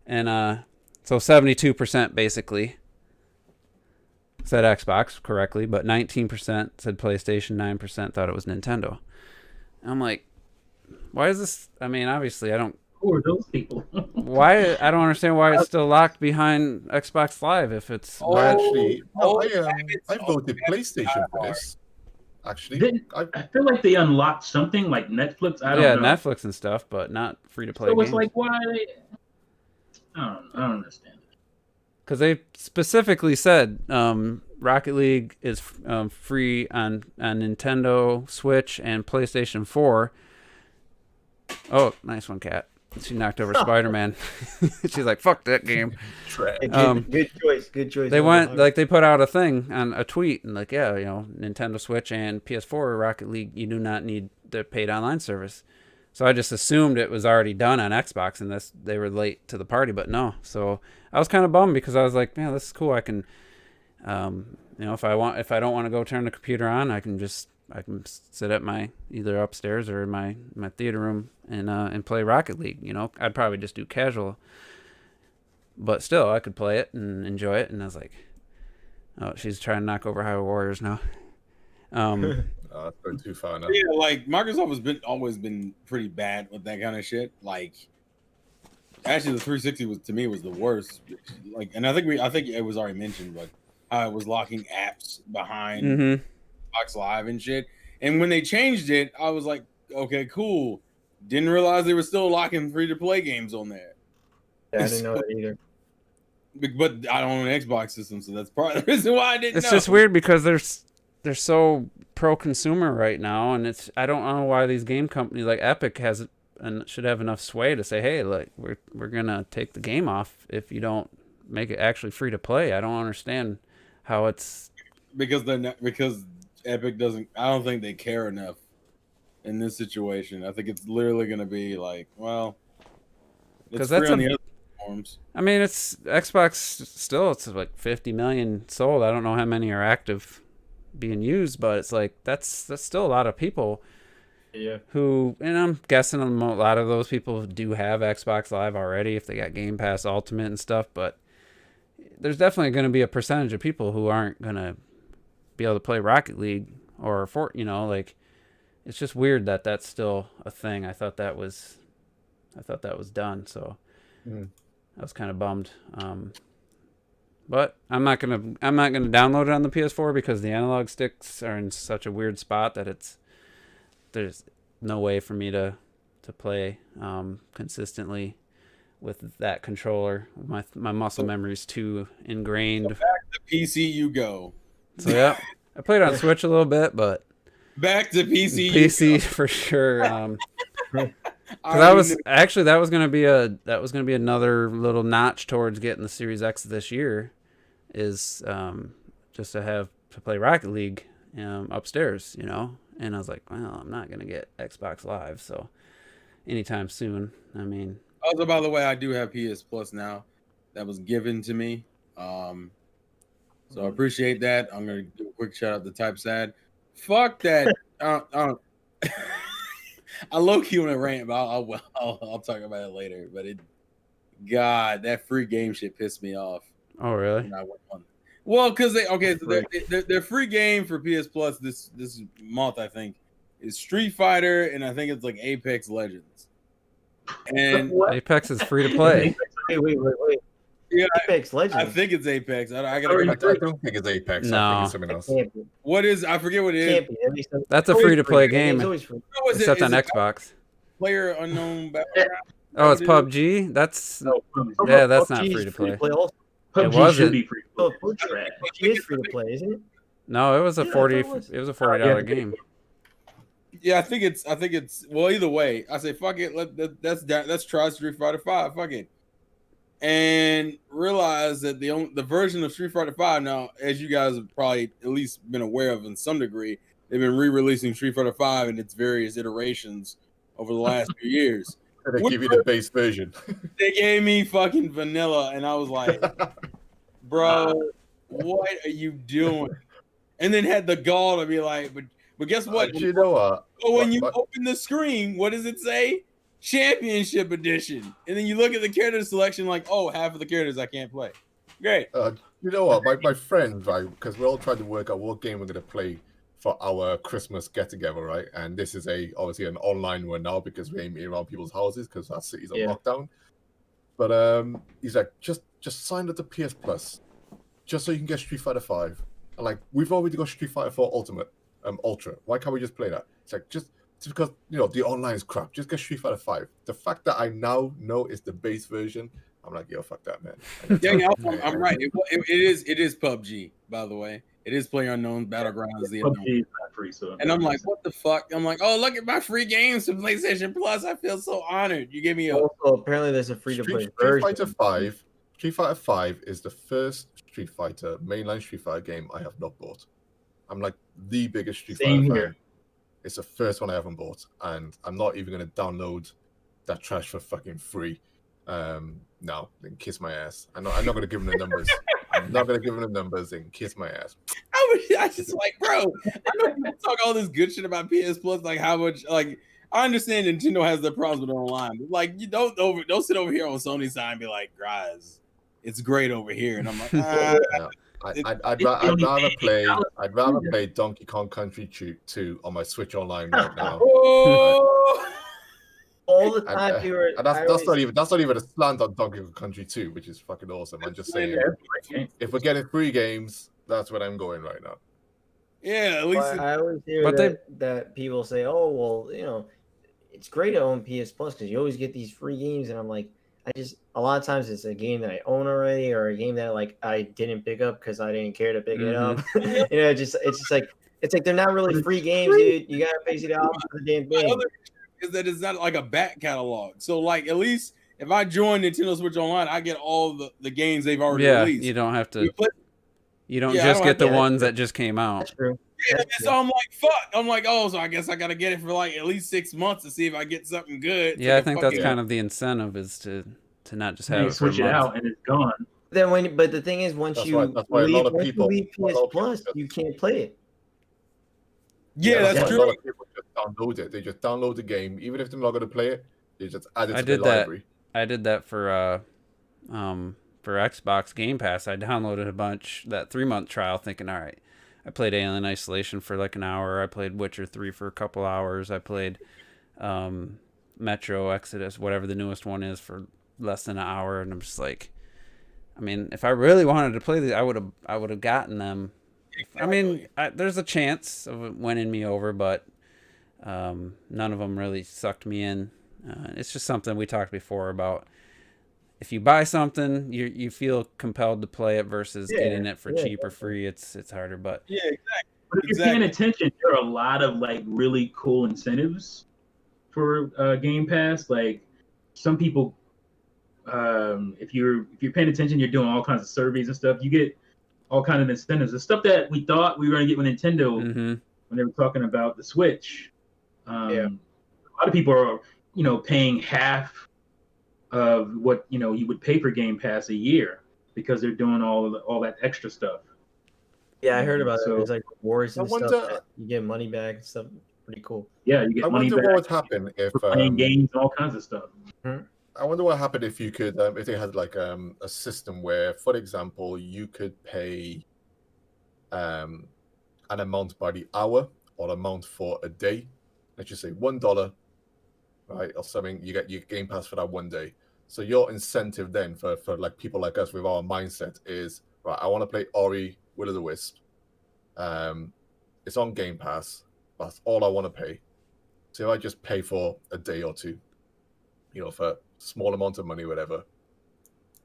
And so 72% basically said Xbox correctly, but 19% said PlayStation, 9% thought it was Nintendo. And I'm like, why is this? I mean, obviously, I don't. Who are those people? Why? I don't understand why it's still locked behind Xbox Live if it's. Actually, no, I voted PlayStation for this. Actually, I feel like they unlocked something like Netflix. I don't know. Netflix and stuff, but not free to play. So games. it's like, why? I don't understand. Because they specifically said Rocket League is free on Nintendo Switch and PlayStation 4. Oh, nice one, Kat. She knocked over Spider-Man. She's like, "Fuck that game." Good choice. They went they put out a thing on a tweet and like, yeah, Nintendo Switch and PS4 Rocket League, you do not need the paid online service. So I just assumed it was already done on Xbox and they were late to the party, but no. So I was kind of bummed because I was like, yeah, this is cool. I can, if I don't want to go turn the computer on, I can sit at my either upstairs or in my theater room and play Rocket League. I'd probably just do casual, but still I could play it and enjoy it. And I was like, oh, she's trying to knock over Hyrule Warriors now. That's going too far now. Yeah, like Microsoft has always been pretty bad with that kind of shit. Like, actually, the 360 was the worst. Like, and I think it was already mentioned, but it was locking apps behind Xbox Live and shit. And when they changed it, I was like, okay, cool. Didn't realize they were still locking free-to-play games on there. Yeah, I didn't know that either. But I don't own an Xbox system, so that's part of the reason why I didn't know. It's just weird because they're so pro-consumer right now, and I don't know why these game companies like Epic should have enough sway to say, hey, like we're gonna take the game off if you don't make it actually free to play. I don't understand how it's because Epic doesn't. I don't think they care enough in this situation. I think it's literally gonna be like, well, it's free on the other platforms. I mean, it's Xbox still. It's like 50 million sold. I don't know how many are active being used, but it's like that's still a lot of people. Yeah. Who, and I'm guessing a lot of those people do have Xbox Live already if they got Game Pass Ultimate and stuff, but there's definitely going to be a percentage of people who aren't going to be able to play Rocket League or like it's just weird that that's still a thing. I thought that was done, so I was kind of bummed. But I'm not gonna download it on the PS4 because the analog sticks are in such a weird spot that there's no way for me to play consistently with that controller. My muscle memory is too ingrained. So back to PC you go. So yeah, I played on Switch a little bit, but back to PC. PC for sure. Because that was gonna be another little notch towards getting the Series X this year. Is just to play Rocket League upstairs, and I was like, well, I'm not gonna get Xbox Live, so anytime soon. I mean, Also, by the way, I do have PS Plus now. That was given to me. So I appreciate that. I'm gonna do a quick shout out to Type Sad. Fuck that. I low key on a rant, but I'll talk about it later. But God, that free game shit pissed me off. Oh, really? When I went on. Well, because their free game for PS Plus this month, I think, is Street Fighter, and I think it's like Apex Legends. And Apex is free to play. Wait. Yeah, Apex Legends. I think it's Apex. I I don't think it's Apex. I think it's something else. What is? I forget what it is. That's a free to play game, It's always free. Oh, is except it, on Xbox. Player Unknown Battleground? Oh, it's PUBG. That's yeah, that's not free to play. Also. It wasn't. Be free to Oh, play. PUBG is free to play, isn't it? No, it was a Yeah, I 40. thought it was. It was a $40 game. Yeah, I think it's. Well, either way, I say fuck it. Let's try Street Fighter 5. Fuck it. And realize that the version of Street Fighter 5 now, as you guys have probably at least been aware of in some degree, they've been re-releasing Street Fighter 5 in its various iterations over the last few years. They give you the base version. They gave me fucking vanilla, and I was like, bro, what are you doing? And then had the gall to be like, but guess what? You know what? But when you open the screen, what does it say? Championship edition. And then you look at the character selection, like, oh, half of the characters I can't play. Great. You know what? My friends, right? Because we're all trying to work out what game we're gonna play for our Christmas get together, right? And this is obviously an online one now because we ain't meeting around people's houses because our city's on lockdown. But he's like, just sign up to PS Plus, just so you can get Street Fighter 5. And like, we've already got Street Fighter 4 Ultimate, Ultra. Why can't we just play that? It's like just because the online is crap. Just get Street Fighter 5. The fact that I now know is the base version, I'm like, yo, fuck that, man. Yeah, I'm right. It is PUBG, by the way. It is PlayerUnknown's Battlegrounds. PUBG is not free, so and I'm like, what the fuck? I'm like, oh, look at my free games from PlayStation Plus. I feel so honored. You gave me a. Also, apparently, there's a free-to-play version. Street Fighter 5 is the first Street Fighter mainline Street Fighter game I have not bought. I'm like the biggest Street Fighter fan. It's the first one I haven't bought, and I'm not even gonna download that trash for fucking free. No, then kiss my ass. I'm not gonna give them the numbers. I'm not gonna give them the numbers and kiss my ass. I just like, bro. I know people talk all this good shit about PS Plus, like how much. Like, I understand Nintendo has their problems with online, but like, you don't sit over here on Sony's side and be like, guys, it's great over here, and I'm like, I'd rather play Donkey Kong Country 2 on my Switch Online right now. All the time that's not even a slant on Donkey Kong Country 2, which is fucking awesome. I'm just saying, if we're getting free games, that's what I'm going right now. Yeah, at least I always hear that people say, "Oh, well, it's great to own PS Plus because you always get these free games," and I'm like, a lot of times it's a game that I own already or a game that like I didn't pick up because I didn't care to pick it up. It's just like they're not really free games, dude. You gotta pay $60 for the damn thing. Is that it's not like a back catalog. So like at least if I join Nintendo Switch Online, I get all the games they've already released. You don't have to. You don't just get the ones that just came out. That's true. Yeah, so I'm like, fuck. I'm like, oh, so I guess I gotta get it for like at least 6 months to see if I get something good. Yeah, I think that's kind of the incentive is to not just have it switch it out and it's gone. But the thing is, once you leave PS Plus, you can't play it. Yeah, that's true. A lot of people just download it. They just download the game, even if they're not going to play it. They just add it to the library. I did that for Xbox Game Pass. I downloaded a bunch that 3-month trial, thinking, all right, I played Alien Isolation for like an hour. I played Witcher 3 for a couple hours. I played Metro Exodus, whatever the newest one is, for less than an hour. And I'm just like, I mean, if I really wanted to play these, I would have gotten them. I mean, there's a chance of it winning me over, but none of them really sucked me in. It's just something we talked before about. If you buy something, you feel compelled to play it versus getting it for cheap or free. It's harder, but exactly. But if you're paying attention, there are a lot of like really cool incentives for Game Pass. Like some people, if you're paying attention, you're doing all kinds of surveys and stuff. You get all kinds of incentives. The stuff that we thought we were going to get with Nintendo when they were talking about the Switch. A lot of people are, paying half of what you would pay for Game Pass a year because they're doing all that extra stuff. Yeah, I heard about So- it. There's like rewards I and stuff wonder- that you get money back and stuff. Pretty cool. Yeah, you get I money wonder back what would happen if for playing games and all kinds of stuff. I wonder what happened if you could, if they had like a system where, for example, you could pay an amount by the hour or amount for a day. Let's just say $1, right, or something. You get your Game Pass for that one day. So your incentive then for like people like us with our mindset is, right, I want to play Ori Will of the Wisp. It's on Game Pass. That's all I want to pay. So if I just pay for a day or two, for a small amount of money, whatever,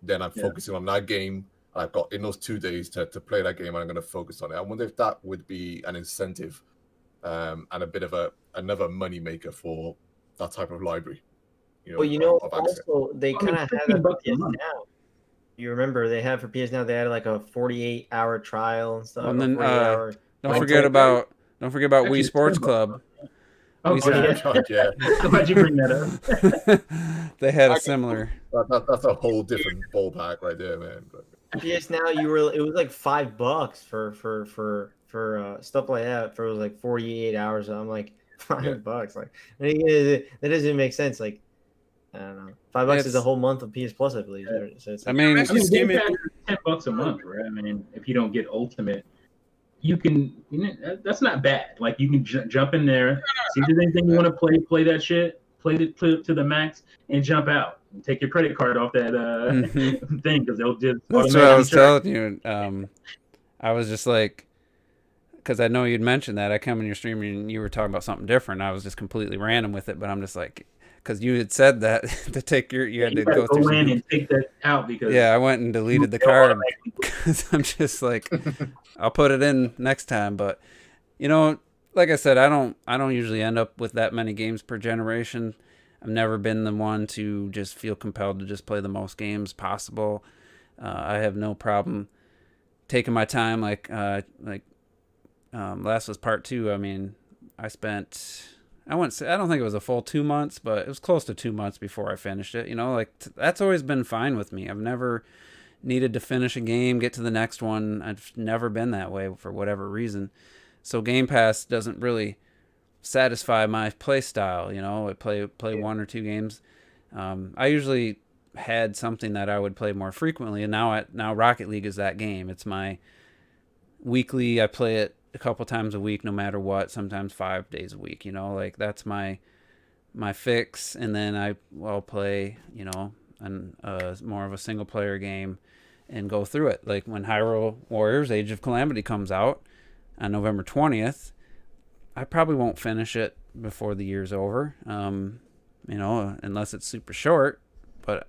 then I'm focusing on that game. I've got in those 2 days to play that game, and I'm going to focus on it. I wonder if that would be an incentive and a bit of another money maker for that type of library. Well, of access. also they kind of have that for $15 a PS month. Now. You remember they have for PS Now. They had like a 48-hour trial and stuff. And then, 48-hour. Don't Like, forget about Actually, Wii Sports $10 Club. Oh, We yeah. God, yeah. Glad you bring that up. They had a similar. That's a whole different ballpark right there, man. PS Now, it was like $5 for stuff like that for like 48 hours. I'm like $5. Like that doesn't make sense. Like I don't know, $5 is a whole month of PS Plus, I believe. So it's I mean, Actually, Game skimming- Pass is $10 a month, right? I mean, if you don't get Ultimate, you can. That's not bad. Like you can jump in there, see if there's anything you want to play that shit, play it to the max, and jump out. And take your credit card off that thing because they'll just. that's what I was telling you. I was just like, because I know you'd mentioned that I come in your stream and you were talking about something different. I was just completely random with it, but I'm just like, because you had said that to take you had to go through. in and take that out because. Yeah, I went and deleted the card because I'm just like, I'll put it in next time. But like I said, I don't usually end up with that many games per generation. I've never been the one to just feel compelled to just play the most games possible. I have no problem taking my time. Like Last was Part 2. I mean, I don't think it was a full 2 months, but it was close to 2 months before I finished it. That's always been fine with me. I've never needed to finish a game, get to the next one. I've never been that way for whatever reason. So Game Pass doesn't really satisfy my play style. I play 1 or 2 games. I usually had something that I would play more frequently, and now Rocket League is that game. It's my weekly. I play it a couple times a week, no matter what. Sometimes 5 days a week. That's my fix. And then I'll play and more of a single player game and go through it. Like when Hyrule Warriors Age of Calamity comes out on November 20th, I probably won't finish it before the year's over, unless it's super short. But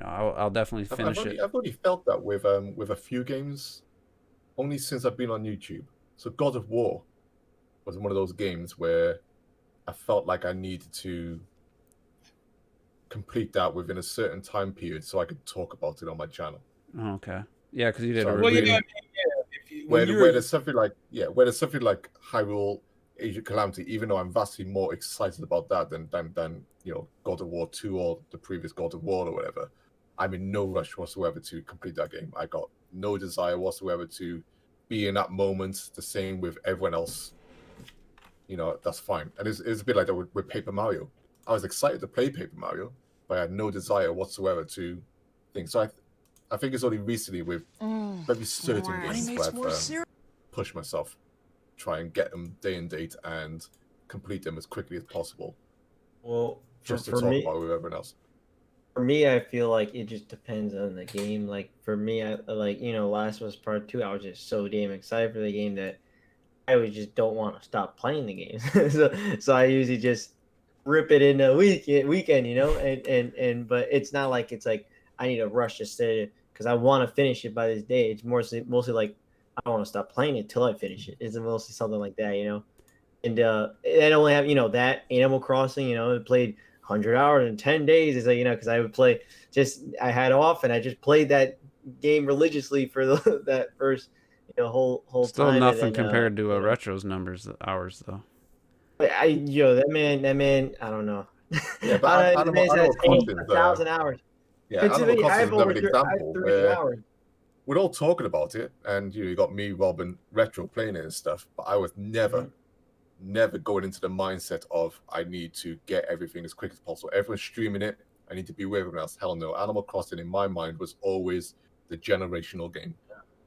I'll definitely finish it. I've already felt that with a few games, only since I've been on YouTube. So God of War was one of those games where I felt like I needed to complete that within a certain time period so I could talk about it on my channel. Oh, okay. Yeah, because you did a Sorry. Well, review. Where there's something like Hyrule Age of Calamity, even though I'm vastly more excited about that than God of War 2 or the previous God of War or whatever, I'm in no rush whatsoever to complete that game. I got no desire whatsoever to be in that moment. The same with everyone else. That's fine. And it's a bit like that with Paper Mario. I was excited to play Paper Mario, but I had no desire whatsoever to think. So I think it's only recently with maybe certain games where I've pushed myself, try and get them day and date and complete them as quickly as possible. Well, Just to for talk me, about with everyone else. For me, I feel like it just depends on the game. Like for me, I Last was Part 2. I was just so damn excited for the game that I would just don't want to stop playing the game. so I usually just rip it in a weekend, but it's not like it's like I need to rush to say because I want to finish it by this day. It's mostly like I don't want to stop playing it till I finish it. It's mostly something like that, And I only have that Animal Crossing. I played 100 hours in 10 days. It's like because I would play I had off and I just played that game religiously for that first whole Still time. nothing compared to Retro's hours though. That man, I don't know. Yeah, but Animal Crossing, 1,000 hours. yeah, It's Animal me. I Crossing have is another I have example 3 where hours. we're all talking about it, and you got me, Rob, and Retro playing it and stuff. But I was never going into the mindset of I need to get everything as quick as possible. Everyone's streaming it. I need to be with everyone else. Hell no. Animal Crossing in my mind was always the generational game.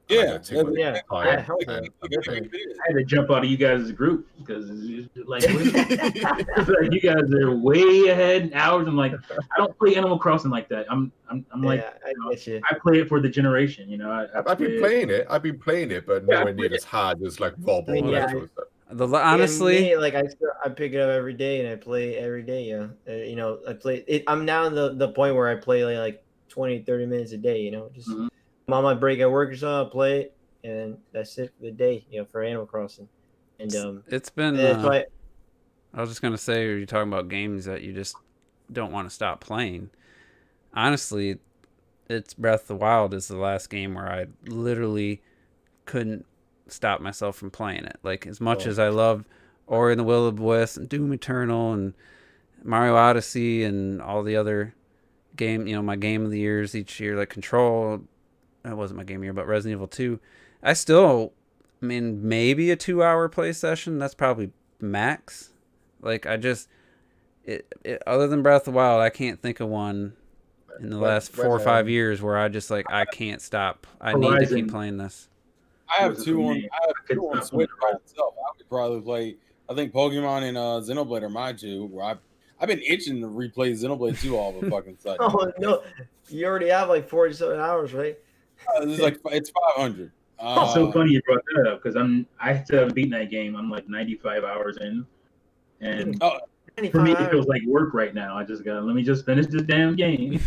And I gotta take my time and play. I had to jump out of you guys' group because it's like, it's like you guys are way ahead in hours. I'm like, I don't play Animal Crossing like that. I'm like, I play it for the generation. You know, I've been playing it. I've been playing it, but nowhere near as hard as like Rob or Retro stuff. Honestly, me, like I pick it up every day and I play every day. Yeah, you know, I play it. I'm now in the point where I play like 20-30 minutes a day. You know, just I'm on my break at work or something, I play it, and that's it for the day. You know, for Animal Crossing. And it's been. I was just gonna say, are you talking about games that you just don't want to stop playing? Honestly, it's Breath of the Wild is the last game where I literally couldn't stop myself from playing it. Like, as much as I love Ori and the Will of the Wisps and Doom Eternal and Mario Odyssey and all the other game, you know, my game of the years each year, like Control, that wasn't my game of the year, but Resident Evil 2, I still, I mean, maybe a 2-hour play session, that's probably max. Like, I just, other than Breath of the Wild, I can't think of one in the last 4 or 5 years where I just like, I can't stop. I need to keep playing this. I have two on Switch by itself. I would probably play. I think Pokemon and Xenoblade are my two. Where I've been itching to replay Xenoblade 2 all of a fucking sudden. Oh no, you already have like 47 hours, right? It's 500. It's so funny you brought that up because I still haven't beaten that game. I'm like 95 hours in, and for me it feels like work right now. I just let me just finish this damn game.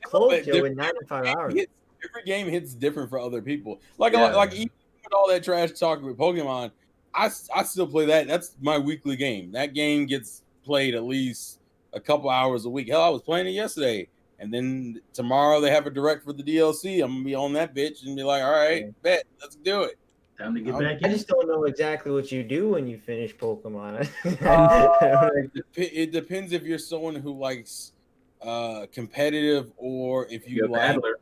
Close to in 95 hours. Every game hits different for other people. Like even with all that trash talk with Pokemon, I still play that. That's my weekly game. That game gets played at least a couple hours a week. Hell, I was playing it yesterday, and then tomorrow they have a direct for the DLC. I'm gonna be on that bitch and be like, all right, bet, let's do it. Time to get back in. I just don't know exactly what you do when you finish Pokemon. It depends if you're someone who likes competitive or if you like battler.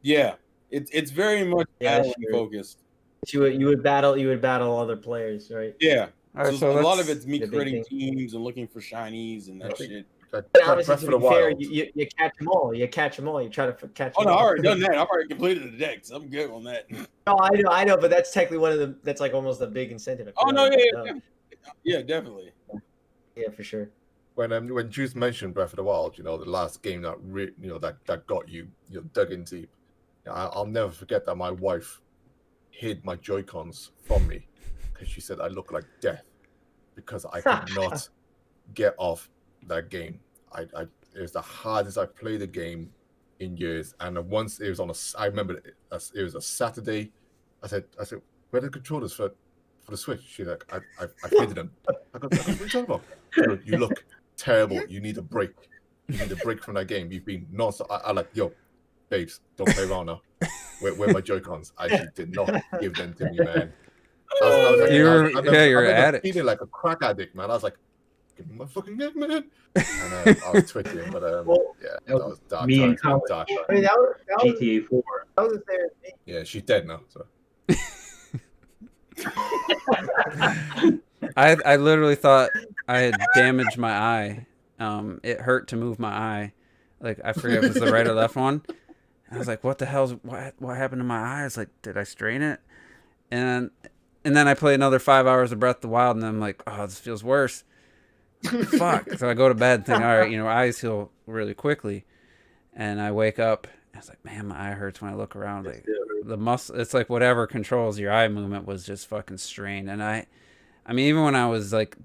Yeah, it's very much battling focused. You would battle other players, right? Yeah. Right, so a lot of it's me creating teams and looking for shinies and that shit. Honestly, to be fair, you catch them all. You catch them all. You try to catch them all. Oh, no, I already done that. I've already completed the decks. I'm good on that. No, I know, but that's technically that's like almost a big incentive. Oh, no, yeah, definitely. Yeah, for sure. When Juice mentioned Breath of the Wild, you know, the last game that that got you, dug in deep. I'll never forget that my wife hid my Joy-Cons from me because she said I look like death because I could not get off that game. It was the hardest I played the game in years. And once it was I remember it was a Saturday. I said, where are the controllers for the Switch? She's like, I hid them. I go, what are you talking about? You look terrible. You need a break. You need a break from that game. You've been nonstop. I like, yo, babes, don't play around now. Where my Joy-Cons? She did not give them to me, man. You're an addict. Feeling like a crack addict, man. I was like, give me my fucking game, man. And I was twitching, but that was dark. Me and college. I mean, that was GTA 4. That was there. Yeah, she's dead now. So. I literally thought I had damaged my eye. It hurt to move my eye. Like, I forget if it was the right or left one. I was like, what the hell's what happened to my eyes? Like, did I strain it? And then I play another 5 hours of Breath of the Wild, and I'm like, oh, this feels worse. Fuck. So I go to bed and think, all right, eyes heal really quickly. And I wake up, and I was like, man, my eye hurts when I look around. Like, the muscle, it's like whatever controls your eye movement was just fucking strained. And I mean, even when I was like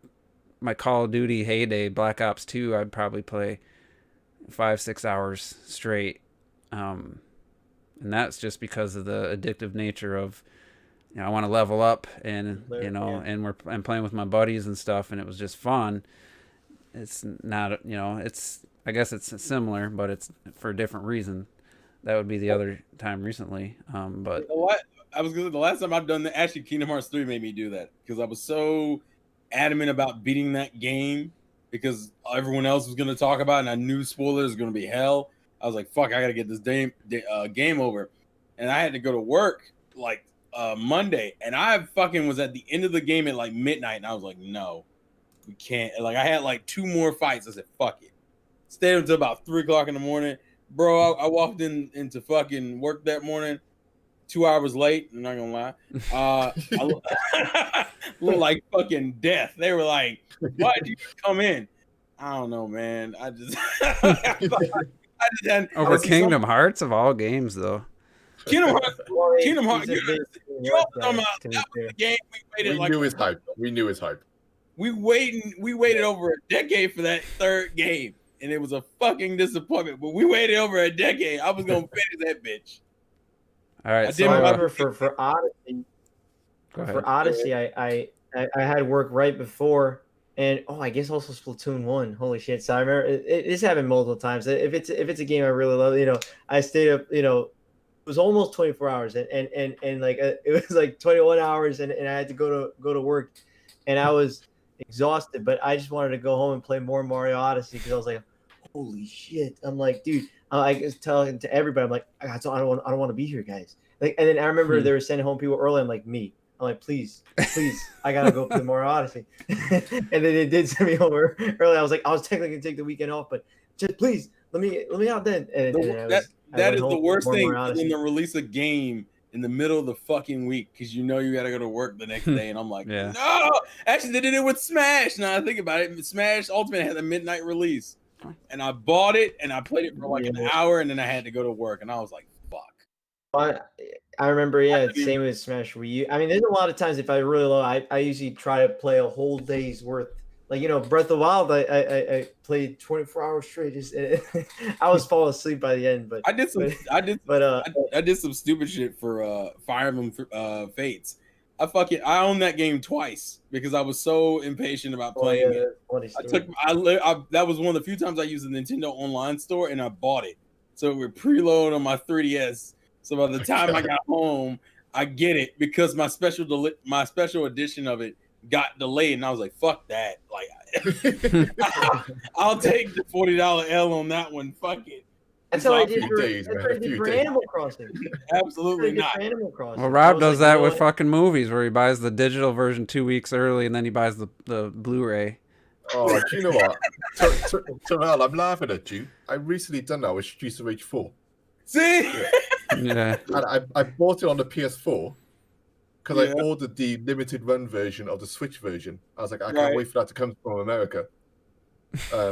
my Call of Duty heyday, Black Ops 2, I'd probably play 5-6 hours straight. And that's just because of the addictive nature of, I want to level up and, and I'm playing with my buddies and stuff, and it was just fun. It's not, I guess it's similar, but it's for a different reason. That would be the other time recently. But the last time I've done that, actually Kingdom Hearts 3 made me do that because I was so adamant about beating that game because everyone else was gonna talk about it, and I knew spoilers was gonna be hell. I was like, fuck, I gotta get this game over. And I had to go to work like Monday, and I fucking was at the end of the game at like midnight, and I was like, no, we can't. Like, I had like 2 more fights. I said, fuck it. Stayed until about 3 o'clock in the morning. Bro, I walked into fucking work that morning, 2 hours late. I'm not gonna lie. I looked like fucking death. They were like, "Why did you come in?" I don't know, man. I just Over Kingdom Hearts of all games, though. Kingdom Hearts. You know, that was the game we waited. We knew his hype. We knew his hype. We waited over a decade for that 3rd game. And it was a fucking disappointment. But we waited over a decade. I was gonna finish that bitch. All right. So I remember for Odyssey. For Odyssey, I had work right before, and I guess also Splatoon 1. Holy shit! So I remember it's happened multiple times. If it's a game I really love, I stayed up. It was almost 24 hours, and like it was like 21 hours, and I had to go to work, and I was exhausted, but I just wanted to go home and play more Mario Odyssey because I was like, holy shit! I'm like, dude, I was telling to everybody, I'm like, I don't want to be here, guys. Like, and then I remember they were sending home people early. I'm like, I'm like, please, I gotta go play Mario Odyssey. And then they did send me home early. I was technically gonna take the weekend off, but just please let me out then. And that is the worst thing when they release a game in the middle of the fucking week because you gotta go to work the next day. And I'm like, yeah. No, actually they did it with Smash. Now I think about it, Smash Ultimate had a midnight release, and I bought it and I played it for like an hour, and then I had to go to work, and I was like, fuck. I remember, same with Smash Wii U. I mean, there's a lot of times if I really love, I usually try to play a whole day's worth. Like, Breath of the Wild, I played 24 hours straight. I was falling asleep by the end. But I did some stupid shit for Fire Emblem Fates. I owned that game twice because I was so impatient about playing it. That was one of the few times I used the Nintendo Online Store, and I bought it, so it would preload on my 3DS. So by the time I got home, I get it because my special edition of it got delayed, and I was like, "Fuck that!" Like, I'll take the $40 L on that one. Fuck it. That's how I did for Animal Crossing. Absolutely not. Animal Crossing. Well, Rob does that with fucking movies, where he buys the digital version 2 weeks early, and then he buys the Blu-ray. Oh, do you know what? Terrell, I'm laughing at you. I recently done that with Streets of Rage 4. See? Yeah. And I bought it on the PS4 because I ordered the limited run version of the Switch version. I was like, I can't wait for that to come from America. So I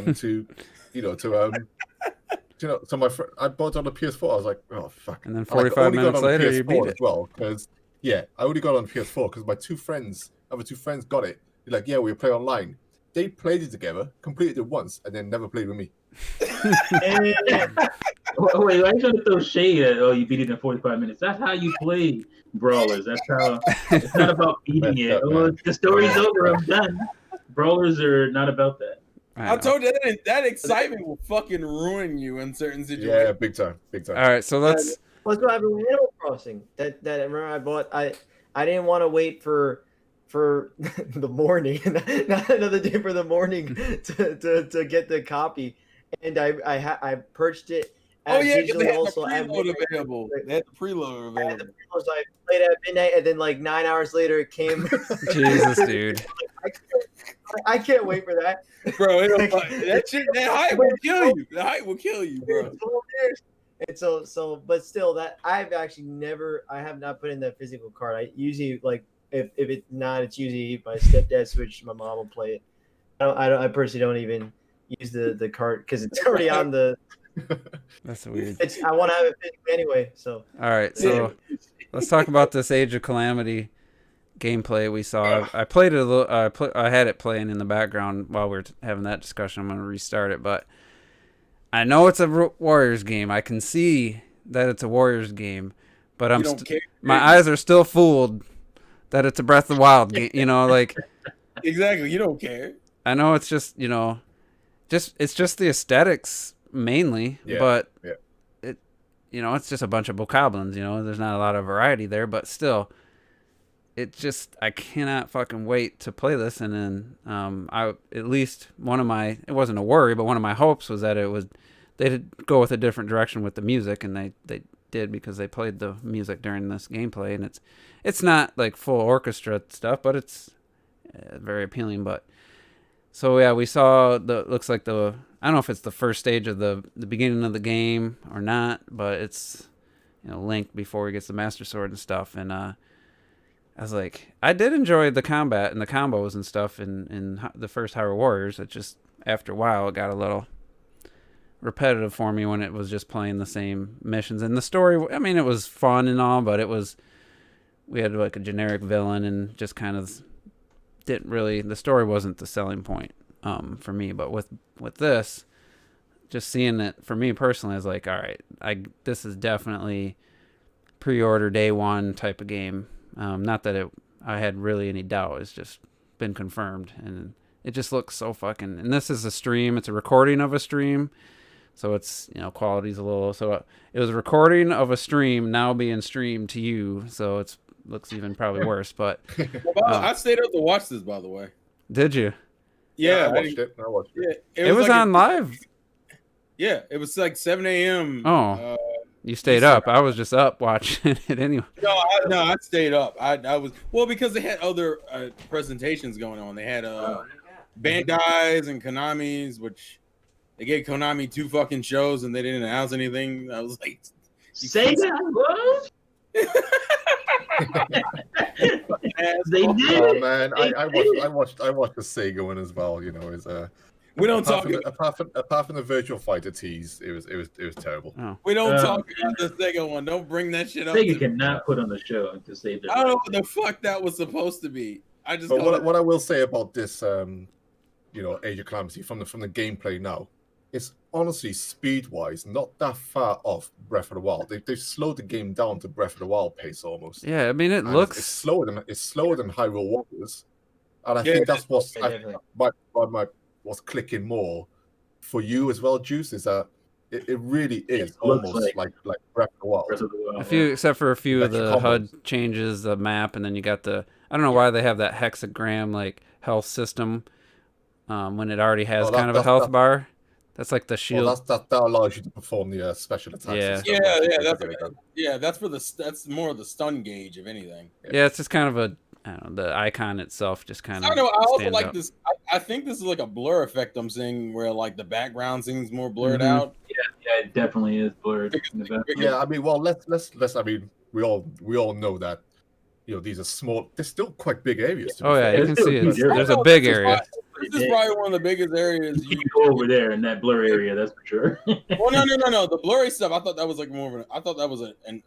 bought it on the PS4. I was like, oh fuck. And then 45 minutes later, you beat it as well. Because I only got it on PS4 because my other two friends got it. They're like, we play online. They played it together, completed it once, and then never played with me. Wait, I trying to throw shade at you beat it in 45 minutes. That's how you play brawlers. That's how it's not about beating it. The story's over, I'm done. Brawlers are not about that. I told you that excitement will fucking ruin you in certain situations. Yeah, big time. All right, so let's. What's what happened with Animal Crossing? That I remember I bought. I didn't want to wait for the morning, not another day for the morning to get the copy, and I purchased it. Because they had the preload available. They had the preload available. So I played at midnight, and then like 9 hours later it came. Jesus, dude. I can't wait for that, bro. That hype will kill you. The hype will kill you, bro. And so, but still, that I have not put in that physical card. I usually like if it's not, it's usually my stepdad Switch. My mom will play it. I personally don't even use the card because it's already on the. That's weird. I want to have it physically anyway. So. All right, so let's talk about this Age of Calamity gameplay we saw. I played it a little. I had it playing in the background while we were having that discussion. I'm going to restart it, but I know it's a Warriors game. I can see that it's a Warriors game, but my eyes are still fooled that it's a Breath of the Wild game. Exactly. You don't care. I know it's just it's just the aesthetics mainly, but it's just a bunch of bokoblins. There's not a lot of variety there, but still. I cannot fucking wait to play this. And then at least it wasn't a worry, but one of my hopes was that they'd go with a different direction with the music, and they did, because they played the music during this gameplay, and it's not like full orchestra stuff, but it's very appealing. But so yeah, we saw looks like I don't know if it's the first stage of the beginning of the game or not, but it's Link before he gets the Master Sword and stuff. And I was like, I did enjoy the combat and the combos and stuff in the first Hyrule Warriors. It just, after a while, it got a little repetitive for me when it was just playing the same missions. And the story, I mean, it was fun and all, but we had like a generic villain, and just kind of the story wasn't the selling point for me. But with this, just seeing it for me personally, I was like, all right, this is definitely pre-order day one type of game. Not that I had really any doubt. It's just been confirmed, and it just looks so fucking. And this is a stream. It's a recording of a stream, so it's quality's a little. So it was a recording of a stream now being streamed to you, so it looks even probably worse. But I stayed up to watch this, by the way. Did you? Yeah, I watched it. Yeah, it was like on live. Yeah, it was like 7 a.m. Oh. You stayed up. I was just up watching it anyway. No, I stayed up. I was because they had other presentations going on. They had Bandai's and Konami's, which they gave Konami 2 fucking shows and they didn't announce anything. I was like, say that was. They did. Oh man, I watched the Sega one as well. We don't apart talk from apart from the Virtual Fighter tease, it was terrible. Oh. We don't talk about the Sega one. Don't bring that shit up. Sega cannot put on the show to save their. I don't know what the fuck that was supposed to be. But what I will say about this, Age of Calamity from the gameplay now, it's honestly speed-wise not that far off Breath of the Wild. They've slowed the game down to Breath of the Wild pace almost. Yeah, I mean it's slower than Hyrule Warriors, and I think that's what's what's clicking more for you as well, Juice, is that it really is almost like Breath of the Wild. Except for a few of the HUD changes, the map, and then you got I don't know why they have that hexagram like health system when it already has kind of a health bar. That's like the shield. Well, that allows you to perform the special attacks. That's more of the stun gauge, if anything. Yeah, it's just kind of the icon itself just kind of. I don't know. I also like this. I think this is like a blur effect I'm seeing, where like the background seems more blurred out. Yeah, it definitely is blurred. Yeah, I mean, well, let's. I mean, we all know that. These are small. They're still quite big areas. Oh yeah, you can see it. There's a big area. This is probably one of the biggest areas. You can go over there in that blur area. That's for sure. Well, no. The blurry stuff. I thought that was like more of I thought that was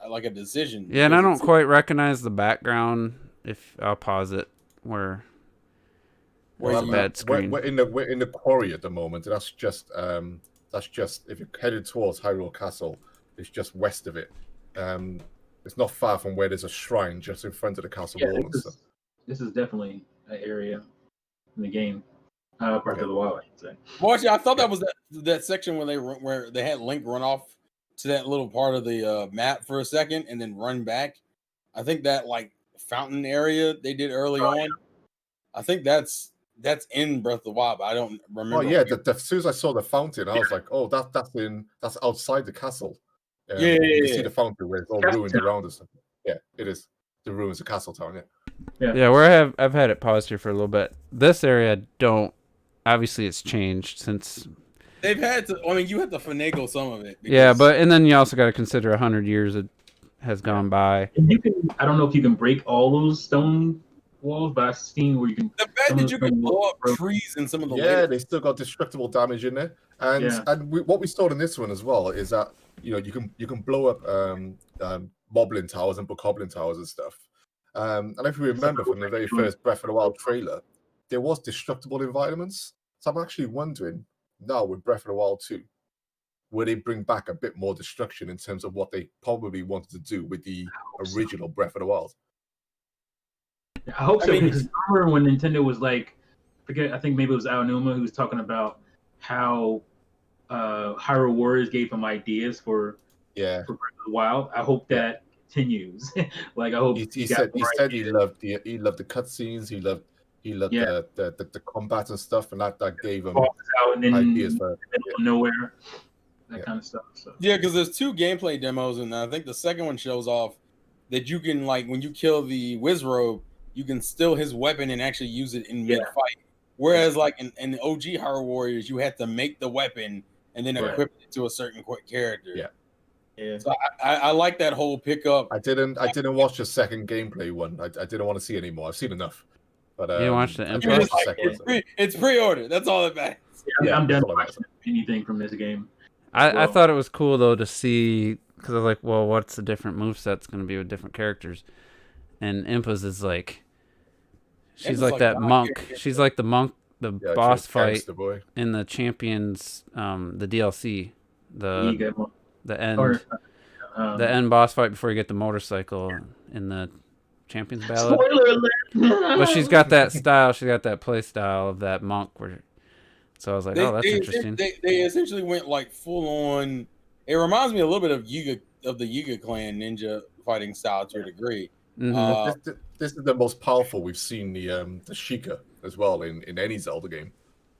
like a decision. Yeah, and I don't quite recognize the background. If I'll pause it, where's a bad screen. We're in the quarry at the moment. That's just if you're headed towards Hyrule Castle, it's just west of it. It's not far from where there's a shrine just in front of the castle wall and stuff. This is definitely an area in the game. Breath of the Wild, I should say. Well, actually, I thought that was that section where they had Link run off to that little part of the map for a second and then run back. I think that like fountain area they did early on. I think that's in Breath of the Wild. But I don't remember. Oh yeah, as soon as I saw the fountain, I was like, oh, that's outside the castle. You see the fountain where it's all ruined around us. Yeah, it is the ruins of Castle Town. Yeah. Where I've had it paused here for a little bit. This area obviously it's changed since they've had to. I mean, you have to finagle some of it. Yeah, and then you also got to consider 100 years has gone by. And I don't know if you can break all those stone walls, but I've seen where you can. The fact that you can blow up trees in some of the they still got destructible damage in there, and what we saw in this one as well is that you can blow up Moblin towers and Bokoblin towers and stuff. And if you remember from the very first Breath of the Wild trailer, there was destructible environments. So I'm actually wondering now with Breath of the Wild 2, will they bring back a bit more destruction in terms of what they probably wanted to do with the original Breath of the Wild? I hope so. Because I remember when Nintendo was like, I think maybe it was Aonuma who was talking about how Hyrule Warriors gave him ideas for Breath of the Wild. I hope that continues. Like I hope He got said more he ideas. loved the cutscenes. He loved Yeah. the combat and stuff, and that gave him Bosses out and then ideas in for the middle of nowhere, that Yeah. kind of stuff. So Yeah, because there's 2 gameplay demos, and I think the second one shows off that you can, like, when you kill the Wizrobe, you can steal his weapon and actually use it in mid-fight. Whereas, like, in the OG Hyrule Warriors, you had to make the weapon and then Right. equip it to a certain character. Yeah. Yeah. So I like that whole pickup. I didn't watch the second gameplay one. I didn't want to see anymore. I've seen enough. But You watched the I did Emperor? watch the second one. It's pre-ordered. That's all that matters. Yeah, I'm that's done all I watching anything from this game. I Well, thought it was cool though to see, because I was like, well, what's the different moveset's going to be with different characters? And Impas is like, she's Impa's like like that God monk. character. She's like the monk, the Yeah, boss just fight gangster boy. in the Champions, the DLC, you get more, the end, or, the end boss fight before you get the motorcycle in the Champions Ballad. spoiler alert. But she's got that style. She's got that play style of that monk. So I was like, oh, that's interesting. They essentially went like full on. It reminds me a little bit of the Yiga Clan ninja fighting style to a degree. Mhm. This is the most powerful we've seen the Sheikah as well in any Zelda game.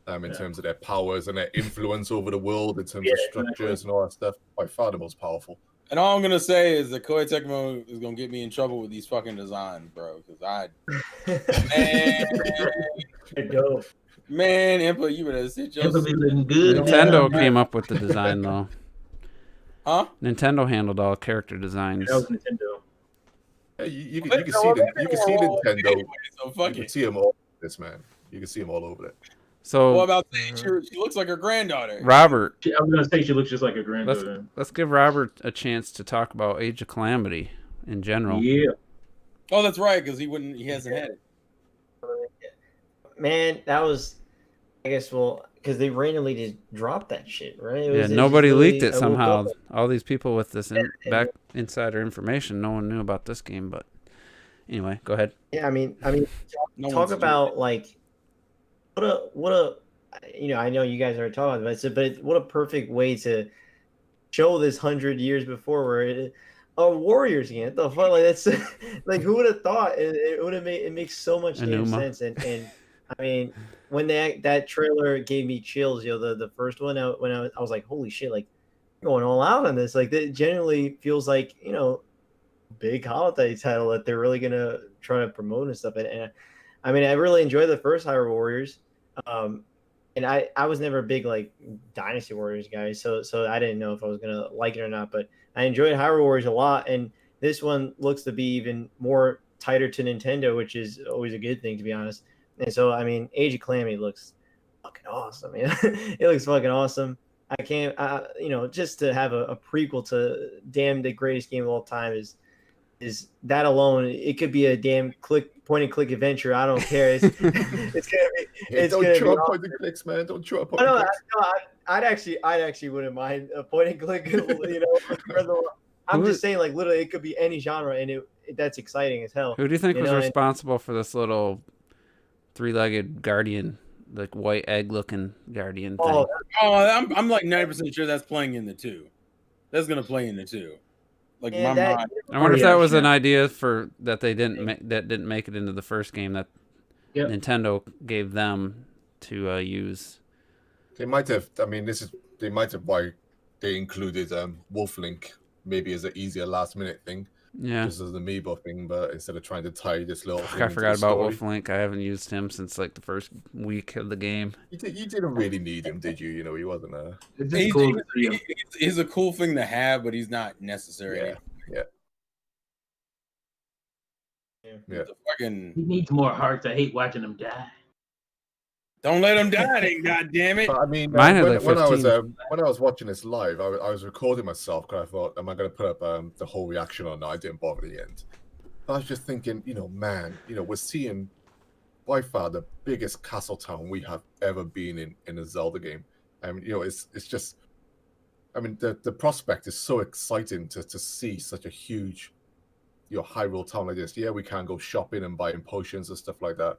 In terms of their powers and their influence over the world, in terms of structures and all that stuff, by far the most powerful. And all I'm gonna say is that Koei Tecmo is gonna get me in trouble with these fucking designs, bro. Because man, Impa, you better sit your It'll be looking good. Nintendo came up with the design though. Huh? Nintendo handled all character designs. That was Nintendo. Yeah, you can see Nintendo. Anyway, so fuck You can it. see them all. This man, you can see them all over it. So What about saying she looks like her granddaughter? Robert, I was gonna say she looks just like her granddaughter. let's give Robert a chance to talk about Age of Calamity in general. Yeah. Oh, that's right, because he hasn't had it. Man, that was, I guess, because they randomly just dropped that shit, right? Yeah, nobody leaked it somehow. All these people with this back insider information, no one knew about this game. But anyway, go ahead. Yeah, I mean, No talk one's about like what a I know you guys are talking about it, but what a perfect way to show this 100 years before where Warriors again. What the fuck, like that's like who would have thought it would have made it makes so much damn sense and I mean when that trailer gave me chills, the first one when I was like holy shit, like going all out on this, like it genuinely feels like big holiday title that they're really gonna try to promote and stuff. And I mean, I really enjoyed the first Hyrule Warriors, and I was never a big like Dynasty Warriors guy, so I didn't know if I was gonna like it or not. But I enjoyed Hyrule Warriors a lot, and this one looks to be even more tighter to Nintendo, which is always a good thing, to be honest. And so I mean, Age of Calamity looks fucking awesome. It looks fucking awesome. I can't, just to have a prequel to damn the greatest game of all time is that alone. It could be a damn point and click adventure. I don't care. It's gonna be. It's don't gonna draw be point and clicks, man. Don't draw point no, and clicks. I'd actually wouldn't mind a point and click. I'm just saying, like literally, it could be any genre, and that's exciting as hell. Who do you think was and- responsible for this little three-legged guardian, like white egg-looking guardian thing? Oh, I'm like 90% sure that's playing in the 2. That's gonna play in the 2. Like Yeah, my that- mind. I wonder if yeah, that was an yeah. idea for that they didn't make it into the first game that Yep. Nintendo gave them to use. They might have. I mean, they might have why they included Wolflink maybe as an easier last minute thing, Yeah. just as an amiibo thing, but instead of trying to tie this little. Fuck, thing I into forgot the about story. Wolf Link. I haven't used him since like the first week of the game. You didn't really need him, did you? You know, he wasn't a. It's just cool to see him. He's a cool thing to have, but he's not necessary. Yeah. Yeah. The fucking He needs more hearts. I hate watching him die. don't let him die, then, God damn it. But I mean, Mine had, when, like, when I was 15. when I was watching this live, I was recording myself because I thought, am I going to put up the whole reaction or not? I didn't bother at the end. But I was just thinking, man, we're seeing by far the biggest castle town we have ever been in a Zelda game. And it's just, I mean, the prospect is so exciting to see such a huge, Hyrule town like this. Yeah, we can go shopping and buying potions and stuff like that.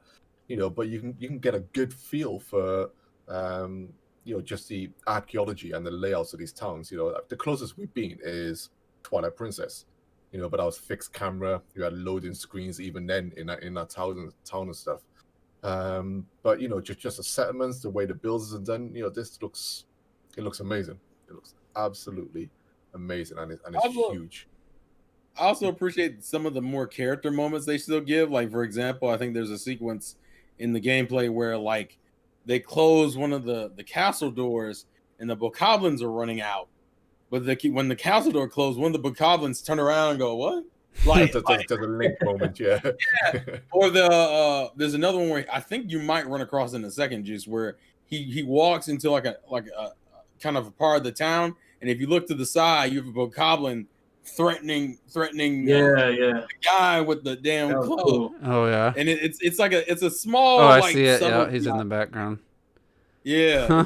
But you can get a good feel for just the archaeology and the layouts of these towns. The closest we've been is Twilight Princess, you know, but that was fixed camera. You had loading screens even then in that town and stuff. But you know, just the settlements, the way the builds are done, you know, this looks amazing. It looks absolutely amazing, and it's huge. I also appreciate some of the more character moments they still give. Like, for example, I think there's a sequence in the gameplay where like they close one of the castle doors and the bokoblins are running out. But when the castle door closed, one of the bokoblins turn around and go, "What?" Like, there's a link moment, yeah. Yeah. Or there's another one where I think you might run across in a second, Juice, where he walks into like a kind of a part of the town, and if you look to the side, you have a bokoblin threatening the guy with the damn club. Cool. Oh yeah. And it's like a small. Oh, I like, see it. Yeah, he's in the background. Yeah,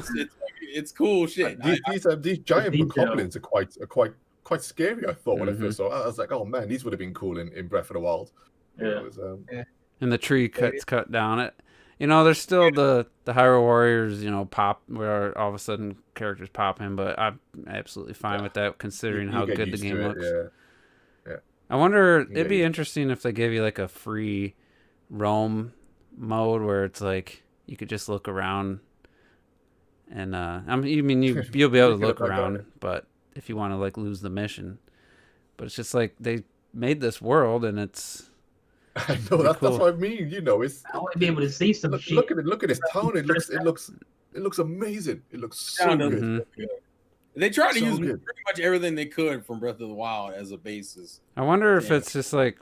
it's cool shit. These giant bokoblins are quite scary. I thought when I Mm-hmm. first saw it. I was like, oh man, these would have been cool in Breath of the Wild. Yeah. And the tree cut down. It, you know, there's still the Hyrule Warriors, you know, pop where all of a sudden characters pop in, but I'm absolutely fine with that considering how good the game looks. Yeah. I wonder, it'd be interesting if they gave you like a free roam mode where it's like you could just look around, and you'll be able to look around, but if you want to like lose the mission, but it's just like they made this world and it's. I know that's what I mean. You know, it's. I want to be able to see some shit. Look at this town. It looks amazing. It looks so good. Mm-hmm. They tried to use pretty much everything they could from Breath of the Wild as a basis. I wonder if it's just like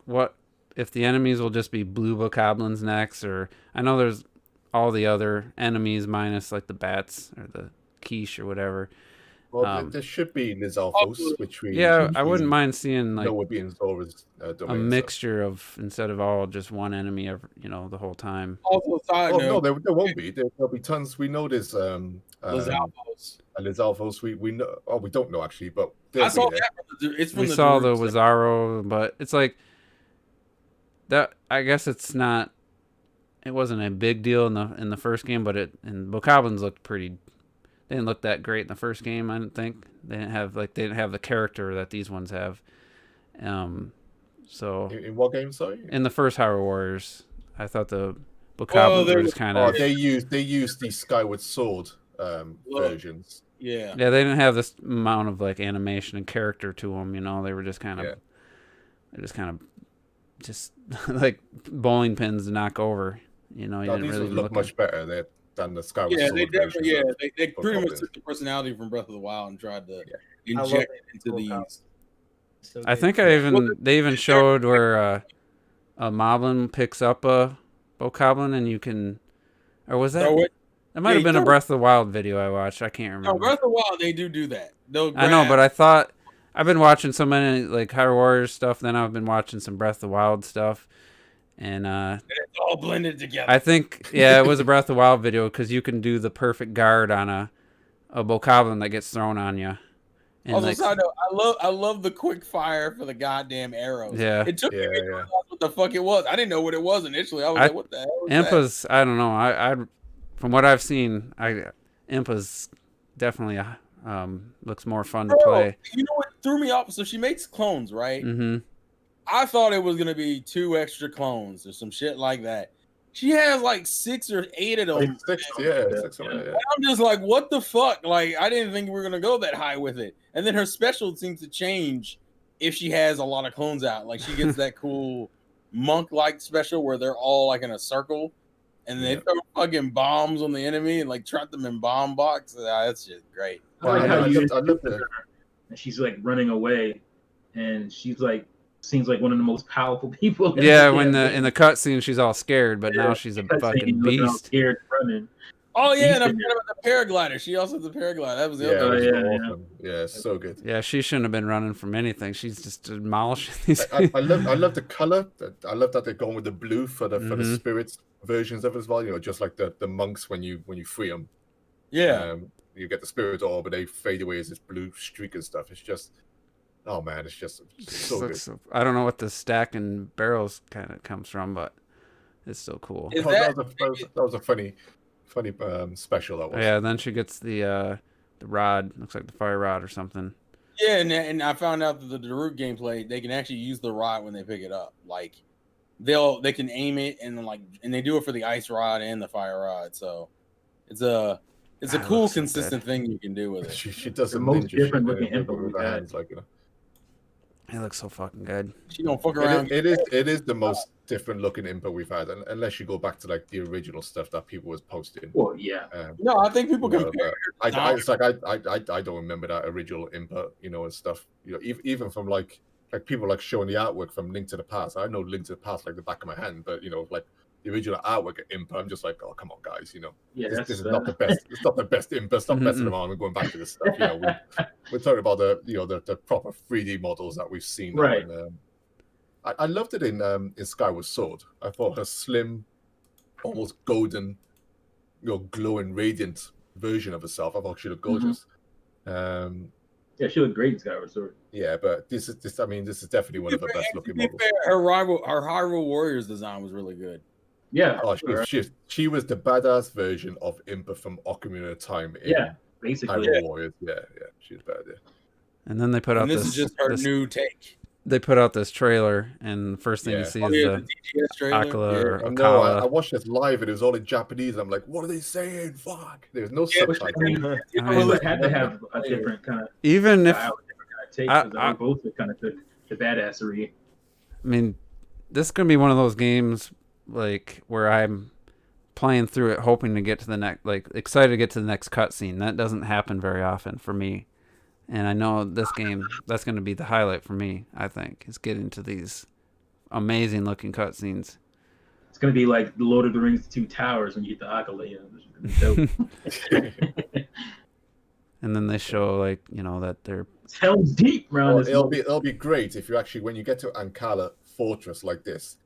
if the enemies will just be blue bokoblins next, or I know there's all the other enemies minus like the bats or the quiche or whatever. Well, there should be Lizalfos, which we I wouldn't mind seeing like would be in Zora's domain, a mixture of instead of all just one enemy, the whole time. Also, side note, no, there won't be. There'll be tons. We know there's Lizalfos. Lizalfos. We know. Oh, we don't know actually, but I saw that. It's from we saw the Wizaro, but it's like that. I guess it's not. It wasn't a big deal in the first game, but bokoblins looked pretty. They didn't look that great in the first game. I didn't think they didn't have the character that these ones have. So in what game? Sorry, in the first Hyrule Warriors, I thought the bokoblins were just kind of. They used the Skyward Sword versions. Yeah. Yeah, they didn't have this amount of like animation and character to them. You know, they were just kind of. They're just like bowling pins to knock over. You know, you didn't really look much better than the Skyward Sword. They definitely. Yeah, they pretty much took the personality from Breath of the Wild and tried to inject it into these. So I think they even showed where a moblin picks up a bokoblin and you can, or was that? It might have been a Breath of the Wild video I watched. I can't remember. No, Breath of the Wild they do that. I know, but I thought I've been watching so many like Hyrule Warriors stuff. Then I've been watching some Breath of the Wild stuff. And it's all blended together. I think, it was a Breath of the Wild video because you can do the perfect guard on a bokoblin that gets thrown on you. And also, side note, I love the quick fire for the goddamn arrows. Yeah, it took me to realize what the fuck it was. I didn't know what it was initially. I was like, "What the hell?" Impa's, I don't know. I from what I've seen, Impa's definitely looks more fun to play. You know what threw me off? So she makes clones, right? Mm-hmm. I thought it was gonna be 2 extra clones or some shit like that. She has like 6 or 8 of them. Six. I'm just like, what the fuck? Like, I didn't think we were gonna go that high with it. And then her special seems to change if she has a lot of clones out. Like, she gets that cool monk-like special where they're all like in a circle, and they throw fucking bombs on the enemy and like trap them in bomb box. That's just great. I love that. And she's like running away, and she's like. Seems like one of the most powerful people. Yeah, when in the cutscene she's all scared, but now she's a fucking beast. Scared running. Oh yeah, and I forgot about the paraglider. She also has the paraglider. That was the other. Awesome. Yeah, so good. Yeah, she shouldn't have been running from anything. She's just demolishing these. I love the color. I love that they're going with the blue for the spirits versions of it as well. You know, just like the monks when you free them. Yeah. You get the spirit orb, but they fade away as this blue streak and stuff. It's just. Oh man, it's just so good. I don't know what the stack and barrels kind of comes from, but it's still cool. That was a funny special. That was. Yeah, then she gets the rod. Looks like the fire rod or something. Yeah, and I found out that the Daruk gameplay, they can actually use the rod when they pick it up. Like they can aim it and they do it for the ice rod and the fire rod. So it's a cool, consistent thing you can do with it. She does The some most ninja different shit looking input with we've her had. hands, like, you know. It looks so fucking good. She don't fuck around. It is the most different looking input we've had, unless you go back to like the original stuff that people was posting. Well, yeah. No, I think people compare. It's like I don't remember that original input, you know, and stuff. You know, even from like people like showing the artwork from Link to the Past. I know Link to the Past like the back of my hand, but you know, like the original artwork input, I'm just like, oh come on, guys, you know, this is not the best. It's not the best input. Stop messing around and going back to this stuff. You know, we're talking about the proper 3D models that we've seen. Right. And, I loved it in Skyward Sword. I thought her slim, almost golden, you know, glowing, radiant version of herself. I thought she looked gorgeous. Yeah, she looked great in Skyward Sword. Yeah, but this is definitely one of her best looking models. Her Hyrule Warriors design was really good. Yeah. Oh, she was the badass version of Impa from Ocarina of Time. Basically. Hyrule Warriors. Yeah, she was bad. Yeah. And then they put out this is just her new take. They put out this trailer, and the first thing you see is the Akala or Akala. No, I watched this live, and it was all in Japanese. I'm like, what are they saying? Fuck. There's no subtitles. It had to have a different kind of even if style, different kind of take, because both are kind of the badassery. I mean, this is gonna be one of those games like where I'm playing through it, hoping to get to the next, like excited to get to the next cutscene. That doesn't happen very often for me. And I know this game, that's going to be the highlight for me, I think, is getting to these amazing looking cutscenes. It's going to be like the Lord of the Rings 2 Towers when you get the Akala. And then they show, like, you know, that they're... It's Hell's Deep around this. It'll be great if you actually, when you get to Ankala Fortress like this,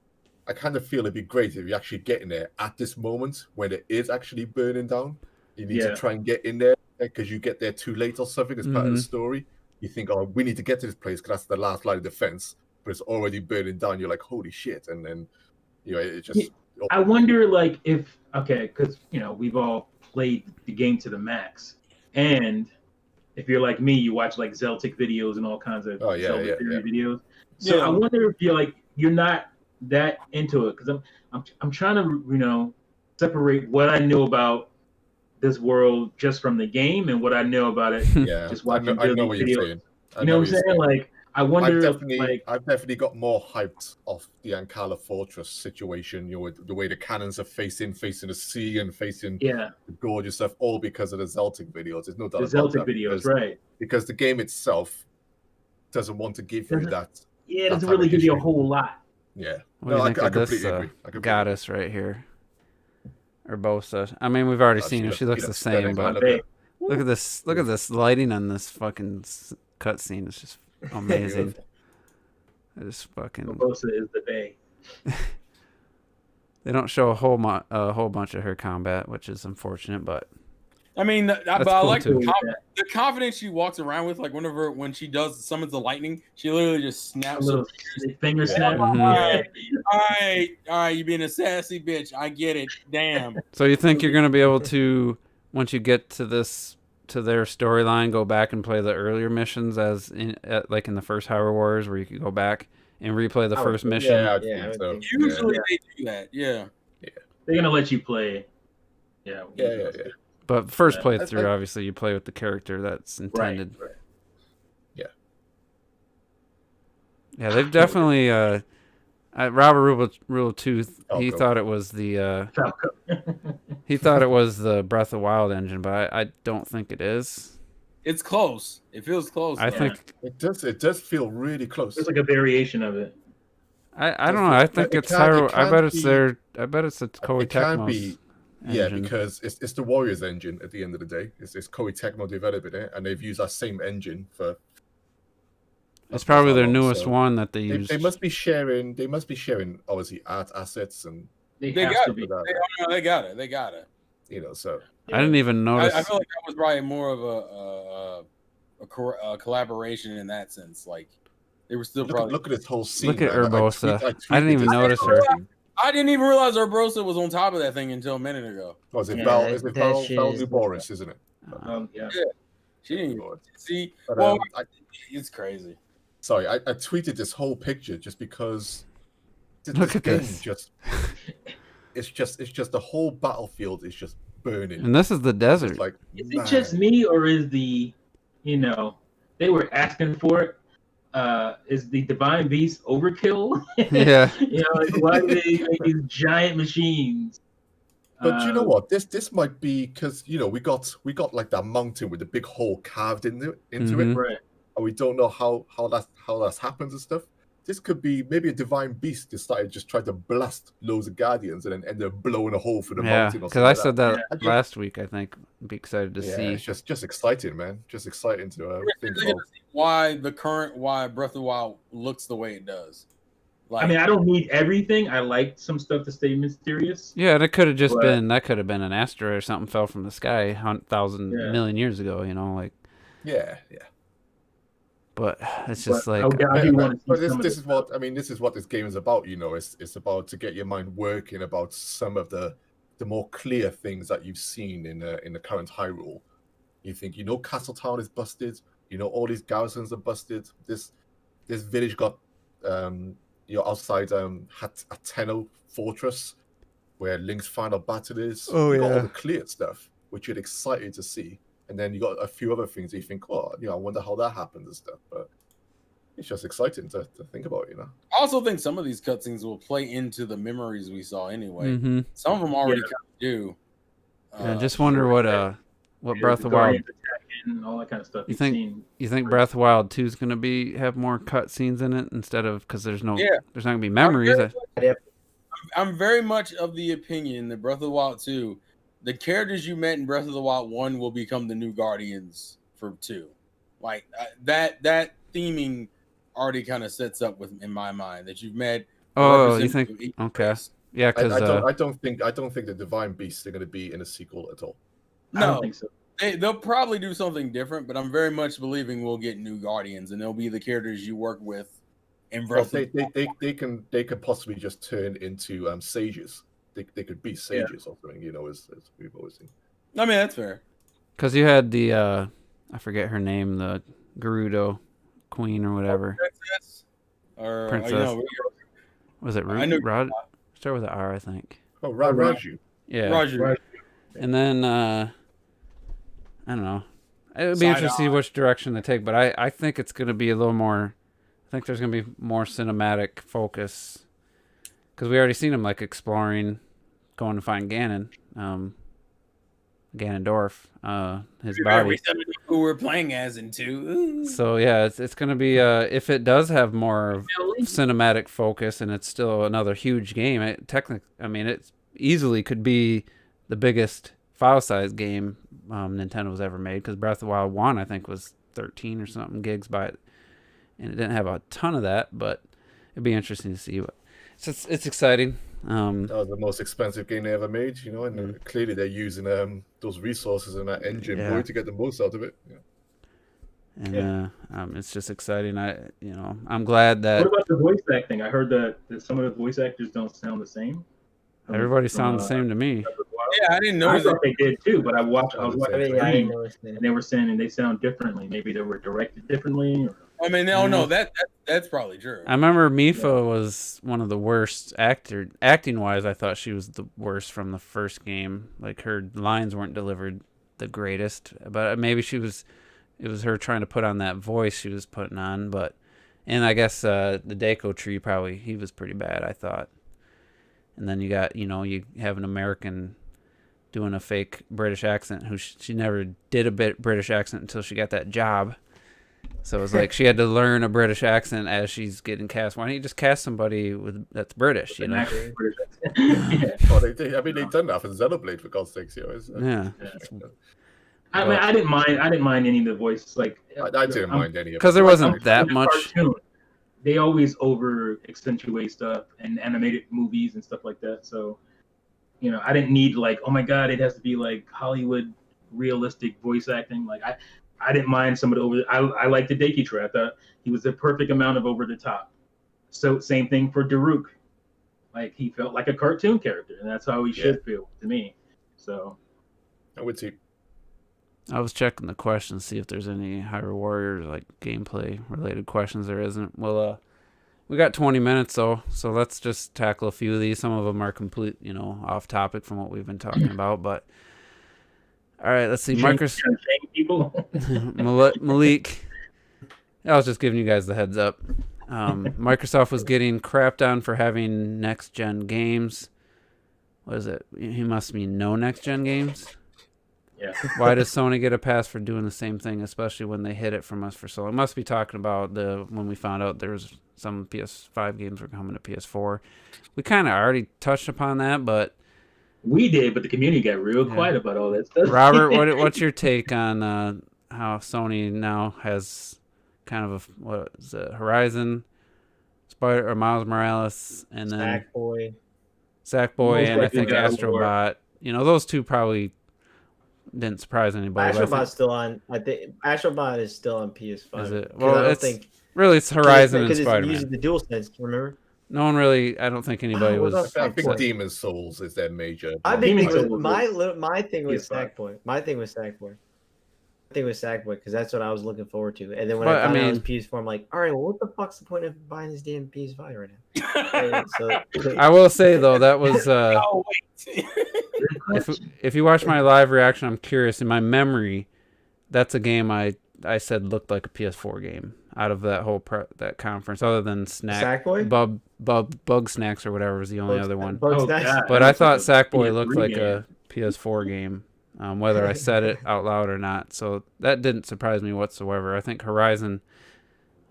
I kind of feel it'd be great if you actually get in there at this moment when it is actually burning down. You need to try and get in there, because you get there too late or something as part of the story. You think, oh, we need to get to this place because that's the last line of defense, but it's already burning down. You're like, holy shit. And then, you know, it just... I wonder, like, because, you know, we've all played the game to the max. And if you're like me, you watch, like, Zeltic videos and all kinds of Zelda theory videos. So I wonder if you're not that into it, because I'm trying to, you know, separate what I know about this world just from the game and what I know about it just watching I know what videos. you're saying. You know what I'm saying? Like, I wonder I've definitely got more hyped off the Ankala Fortress situation, you know, the way the cannons are facing the sea and facing the gorgeous stuff, all because of the Zeltic videos. There's no doubt about that. The Zeltic videos, right. Because the game itself doesn't want to give you that. Yeah, it doesn't really give you a whole lot. Yeah. What do you think of this goddess right here? Urbosa. I mean, we've already seen her. She looks the same, but look at this. Look at this lighting on this fucking cutscene. It's just amazing. I just fucking. Urbosa is the bay. They don't show a whole bunch of her combat, which is unfortunate, but. I mean, but cool I like too. the confidence she walks around with. Like when she summons the lightning, she literally just snaps a little finger snap. All right, you being a sassy bitch. I get it. Damn. So you think you're gonna be able to, once you get to their storyline, go back and play the earlier missions like in the first Hyrule Warriors, where you could go back and replay the first mission? Yeah, so. Usually they do that. Yeah. They're gonna let you play. Yeah. But first playthrough, obviously, you play with the character that's intended. Right. Yeah. Yeah, they've definitely. Robert Rule 2, he thought it was the. He thought it was the Breath of Wild engine, but I don't think it is. It's close. It feels close. I think it does. It does feel really close. It's like a variation of it. I don't know. I think it's Hyrule. I bet it's their. I bet it's a Koei Tecmo's. Yeah, because it's the Warriors engine at the end of the day. It's Koei Tecmo developing it, and they've used that same engine for. It's probably their newest one that they use. They must be sharing. They must be sharing, obviously, art assets, and they got it. They got it. You know, so I didn't even notice. I feel like that was probably more of a collaboration in that sense. Like they were still look at this whole scene. Look at Urbosa. I didn't even notice her. I didn't even realize Urbosa was on top of that thing until a minute ago. Was it Val Boris, isn't it? Yeah. She didn't even Lord. see. But, Well, it's crazy. Sorry, I tweeted this whole picture just because Look at this. It's just the whole battlefield is just burning. And this is the desert. It's like, Is it just me, or is they were asking for it? Is the Divine Beast overkill? Yeah. Why do they make these giant machines? But you know what? This might be because we got like that mountain with the big hole carved into it, Right. and we don't know how that's happened and stuff. This could be maybe a divine beast decided just tried to blast loads of guardians and then ended up blowing a hole through the mountain. Because I said that last week. I think be excited to see. It's just exciting, man. Just exciting to think about why Breath of the Wild looks the way it does. Like, I mean, I don't need everything. I like some stuff to stay mysterious. Yeah, and it could have just been an asteroid or something fell from the sky 1,000 million years ago. Yeah. But it's just this is what this game is about. It's about to get your mind working about some of the more clear things that you've seen in the current Hyrule. You think Castletown is busted. All these garrisons are busted. This village got outside Hateno Fortress, where Link's final battle is. Oh, got all the clear stuff, which you're excited to see. And then you got a few other things that you think, I wonder how that happened and stuff. But it's just exciting to think about, I also think some of these cutscenes will play into the memories we saw anyway. Mm-hmm. Some of them already kind of do. I just wonder what Breath of the Wild and all that kind of stuff. You think Breath of the Wild 2 is going to have more cutscenes in it instead of because there's not going to be memories. I'm very much of the opinion that Breath of the Wild 2, the characters you met in Breath of the Wild 1 will become the new Guardians for 2. Like that theming already kind of sets up in my mind that you've met. Oh, you think? Okay. Yeah, because I don't think the Divine Beasts are going to be in a sequel at all. No, I don't think so. They'll probably do something different, but I'm very much believing we'll get new Guardians, and they'll be the characters you work with in Breath. They could possibly just turn into sages. They could be sages or something, as we've always seen. I mean, that's fair. Because you had the I forget her name, the Gerudo Queen or whatever. Princess. Was it Rod? Start with an R, I think. Oh, Raju. Yeah. Raju. And then I don't know. It would be interesting to see which direction they take, but I think it's going to be a little more. I think there's going to be more cinematic focus because we already seen him exploring, going to find Ganon, Ganondorf, his body. Who we're playing as in 2. So yeah, it's going to be if it does have more cinematic focus and it's still another huge game. It easily could be the biggest file size game Nintendo's ever made because Breath of the Wild 1 I think was 13 or something gigs by it, and it didn't have a ton of that, but it'd be interesting to see. It's exciting. That was the most expensive game they ever made, and clearly they're using those resources in that engine to get the most out of it. And it's just exciting. I'm glad that. What about the voice acting? I heard that some of the voice actors don't sound the same. Everybody sounds the same to me. Yeah, I didn't know. I thought they did too, but I was watching, and they were saying they sound differently. Maybe they were directed differently. I mean, no, that's probably true. I remember Mipha was one of the worst acting wise. I thought she was the worst from the first game. Her lines weren't delivered the greatest, but maybe it was her trying to put on that voice she was putting on. And I guess the Debacle tree he was pretty bad, I thought. And then you got you have an American doing a fake British accent who she never did a British accent until she got that job. So it was she had to learn a British accent as she's getting cast. Why don't you just cast somebody that's British, Yeah. Well, they've done that for Xenoblade, for God's sakes. Yeah. I mean, I didn't mind any of the voices. I didn't mind any of it. Because there wasn't that much. Cartoon. They always over accentuate stuff and animated movies and stuff like that. So, I didn't need oh my God, it has to be Hollywood realistic voice acting. I didn't mind some of the I liked the Debacle tree. I thought he was the perfect amount of over the top. So same thing for Daruk. He felt like a cartoon character, and that's how he should feel to me. So I would see. I was checking the questions, see if there's any Hyrule Warriors like gameplay related questions. There isn't. Well, we got 20 minutes though, so let's just tackle a few of these. Some of them are complete, off topic from what we've been talking about. But all right, let's see. Marcus, Malik. I was just giving you guys the heads up. Microsoft was getting crapped on for having next gen games. What is it? He must mean no next gen games. Yeah. Why does Sony get a pass for doing the same thing, especially when they hid it from us for so long? It must be talking about when we found out there was some PS5 games were coming to PS4. We kind of already touched upon that, but we did, but the community got real quiet about all that stuff. Robert, what's your take on how Sony now has kind of Horizon, Spider or Miles Morales, and then Sackboy, and I think Astrobot. Those two probably didn't surprise anybody. Astrobot's still on. I think Astrobot is still on PS5. Is it? Well, it's Horizon and Spider-Man. Because it's using the DualSense. Remember? No one really. I don't think anybody was. I think Demon's Souls is their major. I think my thing was Sackboy. My thing was Sackboy. Because that's what I was looking forward to. And then when I found out it was PS4, I'm like, all right, well, what the fuck's the point of buying this damn PS5 right now? I will say though, that was if you watch my live reaction, I'm curious. In my memory, that's a game I said looked like a PS4 game out of that whole that conference, other than Sackboy? Bug Snacks or whatever was the only other one. But I thought Sackboy looked like a PS4 game. Whether I said it out loud or not. So that didn't surprise me whatsoever. I think Horizon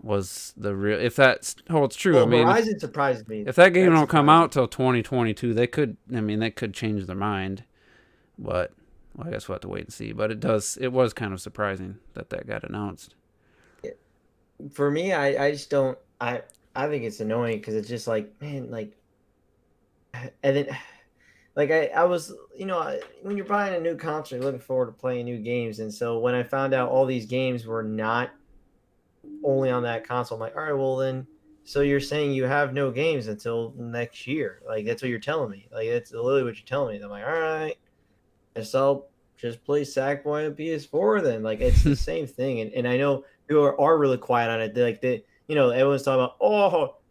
was the real. If that holds true, well, Horizon surprised me. If that game don't come out till 2022, they could change their mind. But I guess we'll have to wait and see. But it was kind of surprising that got announced. For me, I just don't. I think it's annoying because it's just like, man, like, and then. Like I was, when you're buying a new console, you're looking forward to playing new games. And so when I found out all these games were not only on that console, I'm like, all right, well then, so you're saying you have no games until next year. Like, that's what you're telling me. Like, that's literally what you're telling me. And I'm like, all right, guess I'll just play Sackboy on PS4 then. Like, it's the same thing. And I know people are really quiet on it. Everyone's talking about,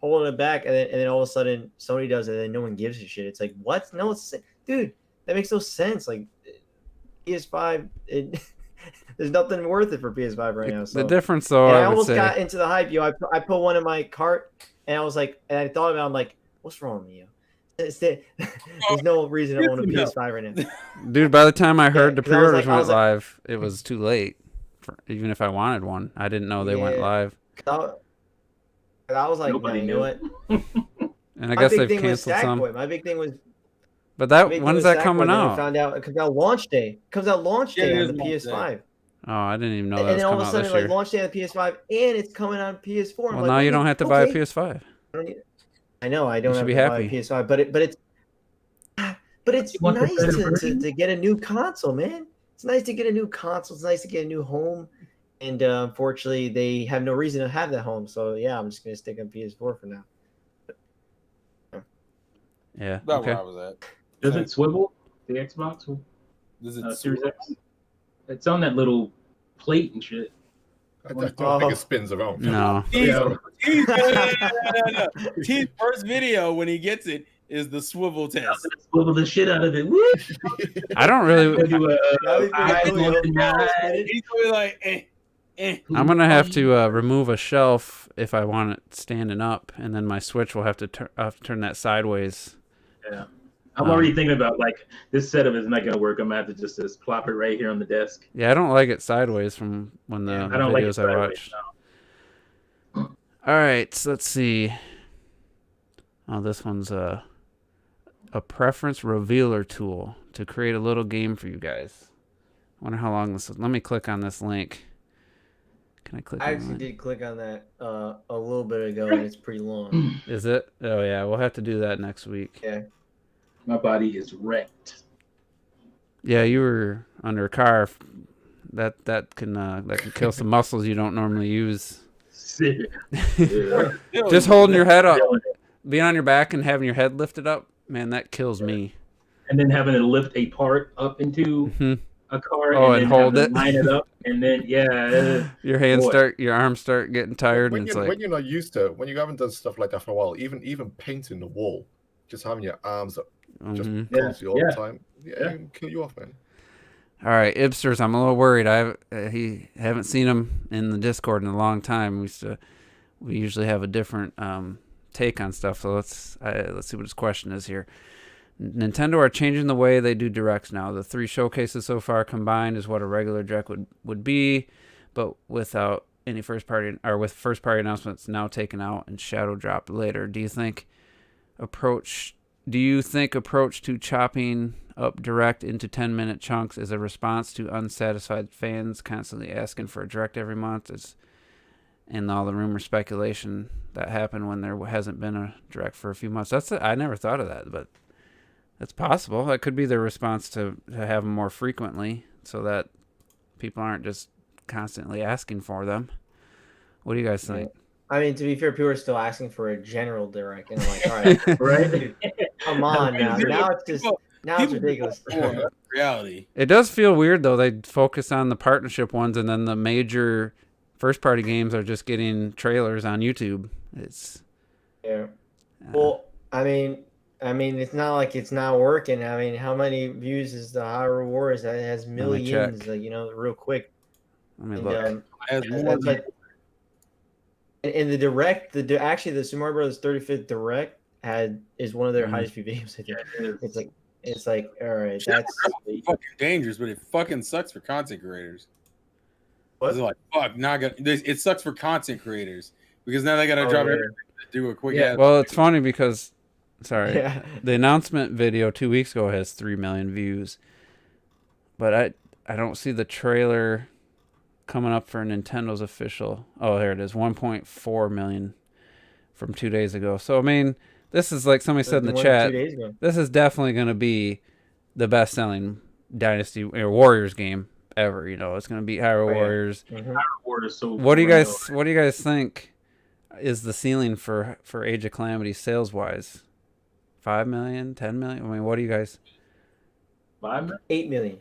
holding it back, and then all of a sudden Sony does it, and then no one gives a shit. It's like, what? No, dude, that makes no sense. Like, PS5, there's nothing worth it for PS5 right now. So. The difference, though, I almost got into the hype. I put one in my cart, and I was like, and I thought about it, I'm like, what's wrong with you? There's no reason to own a PS5 right now. Dude, by the time I heard the pre-orders went live, it was too late. Even if I wanted one, I didn't know they went live. I was like, no, you know what? And I guess they've canceled some. My big thing was. But when's that coming out? I found out it comes out launch day. It comes out launch day on the PS5. Oh, I didn't even know that was coming out this year. And then all of a sudden, like, launch day on the PS5, and it's coming on PS4. Well, now you don't have to buy a PS5. I know I don't have to buy a PS5, but it's nice to get a new console, man. It's nice to get a new console. It's nice to get a new home. And unfortunately, they have no reason to have that home. So, yeah, I'm just going to stick on PS4 for now. Yeah. That's where I was at. Does it swivel, the Xbox? Does it Series X? It's on that little plate and shit. I don't think it spins around. No. T's first video when he gets it is the swivel test. Swivel the shit out of it. I don't really. He's really like, I'm gonna have to remove a shelf if I want it standing up, and then my Switch will have to turn that sideways. Yeah, I'm already thinking about, like, this setup is not gonna work. I'm gonna have to just plop it right here on the desk. Yeah, I don't like it sideways from when the videos I watch. No. All right, so let's see. Oh, this one's a preference revealer tool to create a little game for you guys. I wonder how long this is. Let me click on this link. Can I click? I actually did click on that a little bit ago, and it's pretty long. Is it? Oh yeah, we'll have to do that next week. Yeah. My body is wrecked. Yeah, you were under a car. That can kill some muscles you don't normally use. Just holding your head up, being on your back and having your head lifted up, man, that kills me. And then having to lift a part up into. Mm-hmm. a card Oh, and and then hold have it. to line it up, and then Your arms start getting tired, and it's like when you're not used to, when you haven't done stuff like that for a while, even painting the wall, just having your arms up, just constantly all the time, it can kill you off, man. All right, Ibsters, I'm a little worried. Haven't seen him in the Discord in a long time. We usually have a different take on stuff. So let's see what his question is here. Nintendo are changing the way they do directs now. The 3 showcases so far combined is what a regular direct would be, but without any first party announcements now taken out and shadow dropped later. Do you think approach to chopping up direct into 10-minute chunks is a response to unsatisfied fans constantly asking for a direct every month? And all the rumor speculation that happened when there hasn't been a direct for a few months. I never thought of that, but it's possible. That could be their response to have them more frequently so that people aren't just constantly asking for them. What do you guys think? I mean, to be fair, people are still asking for a general direct, and I'm like, all right, right? come on now. Now it's ridiculous. Reality. It does feel weird though. They focus on the partnership ones, and then the major first-party games are just getting trailers on YouTube. Well, I mean, it's not like it's not working. I mean, how many views is the Hyrule Warriors? That has millions. Real quick. Let me look. In the direct, actually the Super Mario Bros. 35th direct is one of their highest view videos. I think it's like all right, that's fucking dangerous, but it fucking sucks for content creators. What? Like fuck, it sucks for content creators because now they gotta drop everything to do a quick ad. Well, it's funny because the announcement video 2 weeks ago has 3 million views, but I don't see the trailer coming up for Nintendo's official. Oh, there it is, 1.4 million from 2 days ago. So I mean, this is like somebody said in the chat. This is definitely going to be the best-selling Dynasty or Warriors game ever. It's going to beat Hyrule Warriors. Hyrule Warriors. So what do you guys think is the ceiling for Age of Calamity sales wise? 5 million, 10 million? I mean, what do you guys? 8 million.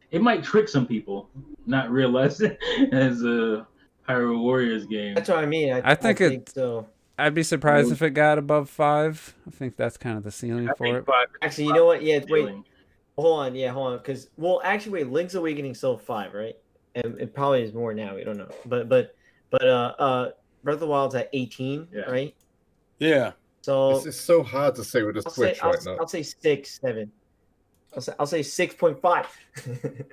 It might trick some people, not realize it as a Hyrule Warriors game. That's what I mean. I think so. I'd be surprised if it got above 5. I think that's kind of the ceiling for it. Actually, you know what? Yeah, wait. Hold on. Because Link's Awakening sold 5, right? And it probably is more now. We don't know. But Breath of the Wild's at 18, right? Yeah. So it's so hard to say with the Switch right now. I'll say 6, 7. I'll say 6.5.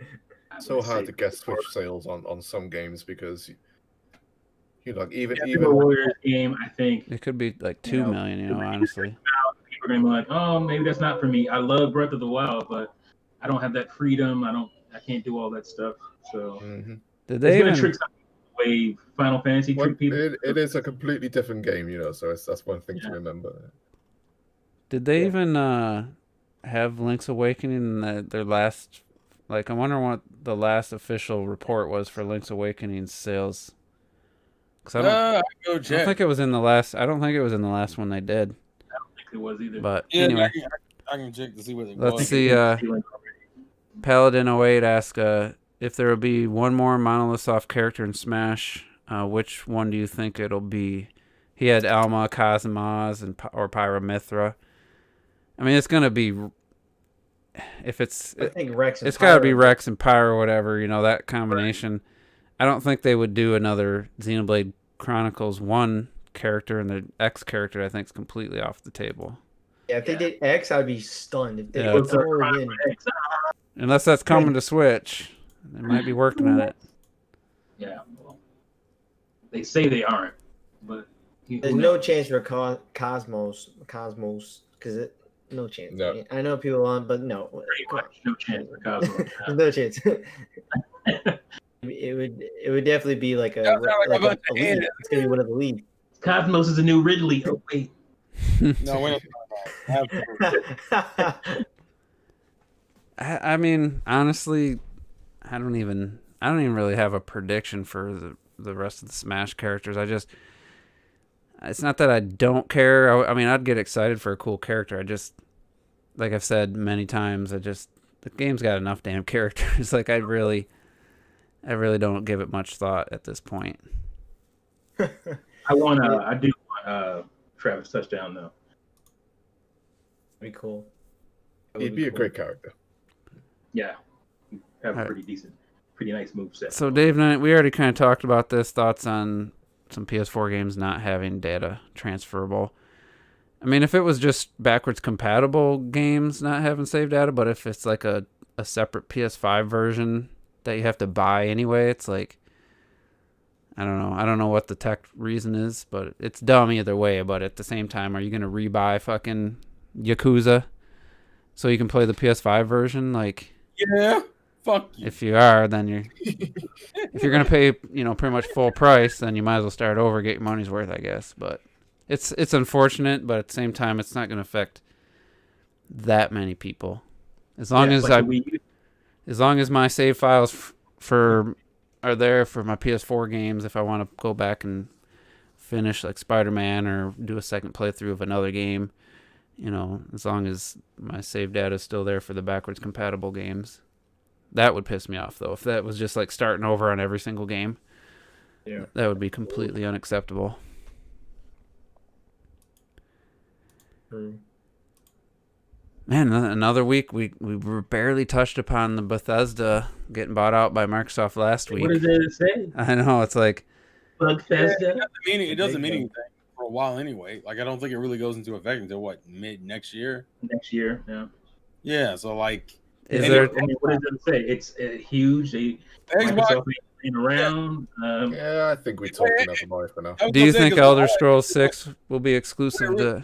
So hard to guess Switch sales on some games because even the Warriors game, I think it could be like 2 million. Honestly, people are gonna be like, "Oh, maybe that's not for me." I love Breath of the Wild, but I don't have that freedom. I can't do all that stuff. So did they even trick some way Final Fantasy trick people? It is a completely different game, so that's one thing to remember. Did they even have Link's Awakening in their last? Like, I wonder what the last official report was for Link's Awakening sales. Because I don't think it was in the last. I don't think it was in the last one they did. I don't think it was either. But yeah, anyway, I can check to see what it let's was. see. Paladin 08 asked if there will be one more Monolith Soft character in Smash. Which one do you think it'll be? He had Alma, Cosmos, or Pyramithra. I mean, it's gonna be. If it's, I think Rex. It's got to be Rex and Pyro, whatever, that combination. Right. I don't think they would do another Xenoblade Chronicles 1 character, and the X character I think is completely off the table. Yeah, if they did X, I'd be stunned. If they unless that's coming to Switch, they might be working on it. Yeah, well, they say they aren't, but there's no chance for Cosmos, because no chance. No. I know people on, but no. No chance for Cosmos. No chance. It would definitely be like a lead. It's gonna be one of the leads. Cosmos is a new Ridley. Oh wait. No, we're not. I mean, honestly, I don't even really have a prediction for the rest of the Smash characters. It's not that I don't care. I mean, I'd get excited for a cool character. Like I've said many times, the game's got enough damn characters. Like I really don't give it much thought at this point. I do want Travis touchdown though. That'd be cool. He'd be a great character. Yeah, have a pretty nice move set. So Dave, we already kind of talked about this. Thoughts on some PS4 games not having data transferable? I mean, if it was just backwards compatible games not having save data, but if it's like a separate PS5 version that you have to buy anyway, it's like, I don't know. I don't know what the tech reason is, but it's dumb either way. But at the same time, are you going to rebuy fucking Yakuza so you can play the PS5 version? Like, yeah, fuck you. If you are, then if you're going to pay, pretty much full price, then you might as well start over, get your money's worth, I guess. But it's unfortunate, but at the same time, it's not going to affect that many people. As long as my save files are there for my PS4 games, if I want to go back and finish like Spider-Man or do a second playthrough of another game, as long as my save data is still there for the backwards compatible games. That would piss me off though. If that was just like starting over on every single game, that would be completely unacceptable. Man, another week we were barely touched upon the Bethesda getting bought out by Microsoft last week. What does it say? I know, it's like Bethesda. It doesn't mean anything for a while anyway. Like I don't think it really goes into effect until mid next year. Next year, yeah. Yeah, so like, what does it say? It's huge. Microsoft ain't around. I think we talked enough about it for now. Do you think Elder Scrolls 6 will be exclusive to?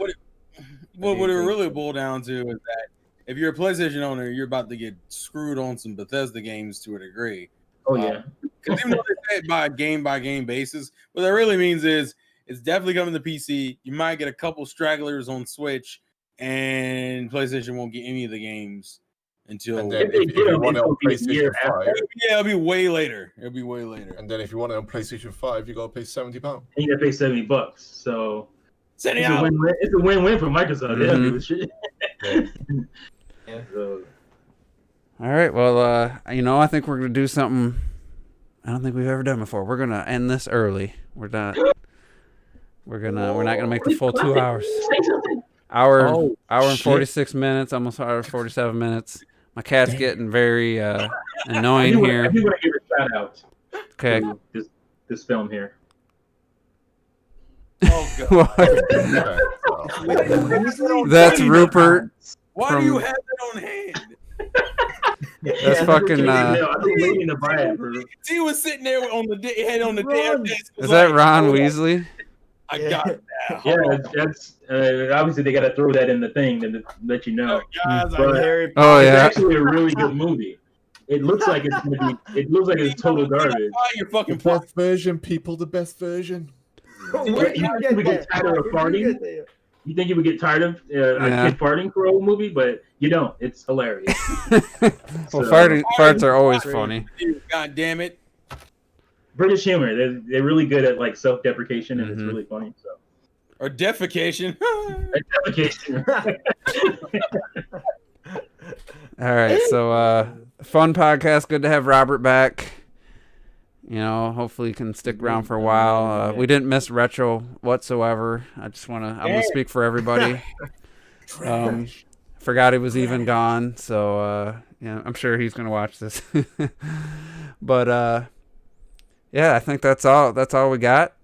What it really boiled down to is that if you're a PlayStation owner, you're about to get screwed on some Bethesda games to a degree. Oh yeah. Because even though they say it by game basis, what that really means is it's definitely coming to PC. You might get a couple stragglers on Switch, and PlayStation won't get any of the games until. And then if you want it on PlayStation 5, it'll be way later. It'll be way later. And then if you want it on PlayStation 5, you gotta pay £70. And you gotta pay $70. So it's a $70. win-win for Microsoft. Mm-hmm. Yeah. So, all right. Well, I think we're gonna do something I don't think we've ever done before. We're gonna end this early. We're not gonna make the full 2 hours. Hour and 46 minutes, almost hour 47 minutes. My cat's getting very annoying here. I do want to give a shout out. Okay. To this film here. Oh God. That's Rupert. Why do you have that on hand? That's fucking. I've been waiting to buy it. He was sitting there on the head on the damn desk. Is that Ron Weasley? I got it now. Yeah, that's obviously they got to throw that in the thing to let you know. Guys, yeah, it's actually a really good movie. It looks like it's gonna be. It looks like it's total garbage. Your fucking the best version, people. The best version. You think you would get tired of farting? You think you would get tired of a kid farting for a whole movie, but you don't. It's hilarious. Well, farts are always funny. God damn it. British humor. They're really good at like self-deprecation, and it's really funny. So. Or defecation. Defecation. All right, so fun podcast. Good to have Robert back. Hopefully he can stick around for a while. We didn't miss Retro whatsoever. I'm gonna speak for everybody. Forgot he was even gone, so I'm sure he's gonna watch this. But I think that's all we got.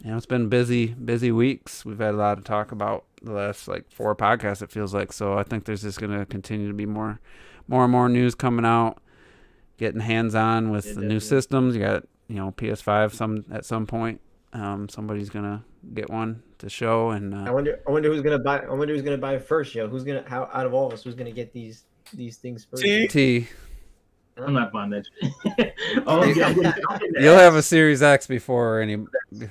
It's been busy weeks. We've had a lot to talk about the last 4 podcasts, it feels like. So I think there's just going to continue to be more and more news coming out, getting hands-on with the new systems. You got, PS5 at some point. Somebody's going to get one to show. And I wonder who's going to buy. I wonder who's going to buy first, yo. How out of all of us, who's going to get these things first? T. I'm not buying that. You'll have a Series X before anybody. Yeah,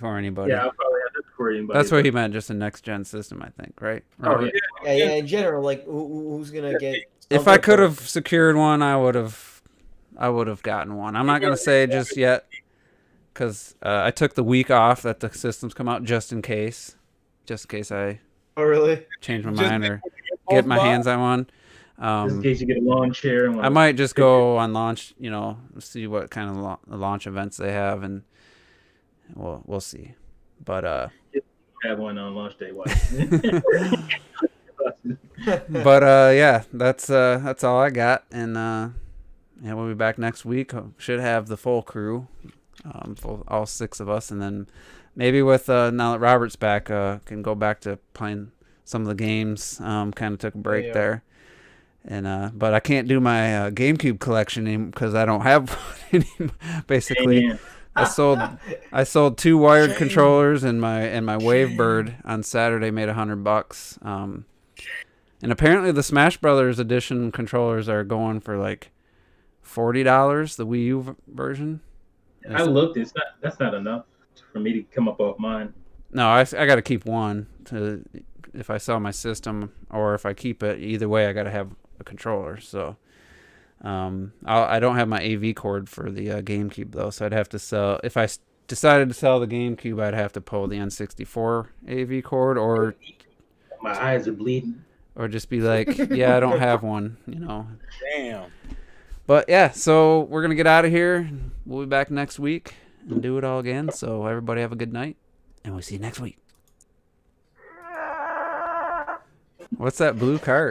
I'll probably have this before anybody. That's what he meant, just a next gen system, I think, right? Oh, yeah. In general, who's gonna get? If I could have secured one, I would have gotten one. I'm not gonna say just yet, because I took the week off that the systems come out just in case I. Oh really? Change my mind or get my hands on one. Just in case you get a lawn chair. And I might just go on launch, see what kind of launch events they have, and we'll see. But have one on launch day. But yeah, that's all I got, and we'll be back next week. Should have the full crew, all 6 of us, and then maybe with now that Robert's back, can go back to playing some of the games. Kind of took a break there. And but I can't do my GameCube collection anymore because I don't have one anymore. Basically, I sold 2 wired controllers and my Wavebird on Saturday, made $100. And apparently the Smash Brothers edition controllers are going for like $40, the Wii U version. I looked. That's not enough for me to come up off mine. No, I got to keep one if I sell my system, or if I keep it. Either way, I got to have a controller. So I don't have my AV cord for the GameCube though, so I'd have to sell. If I decided to sell the GameCube, I'd have to pull the N64 AV cord, or my eyes are bleeding, or just be like, yeah, I don't have one, Damn. But yeah, so we're gonna get out of here. We'll be back next week and do it all again. So everybody have a good night, and we'll see you next week. What's that blue cart?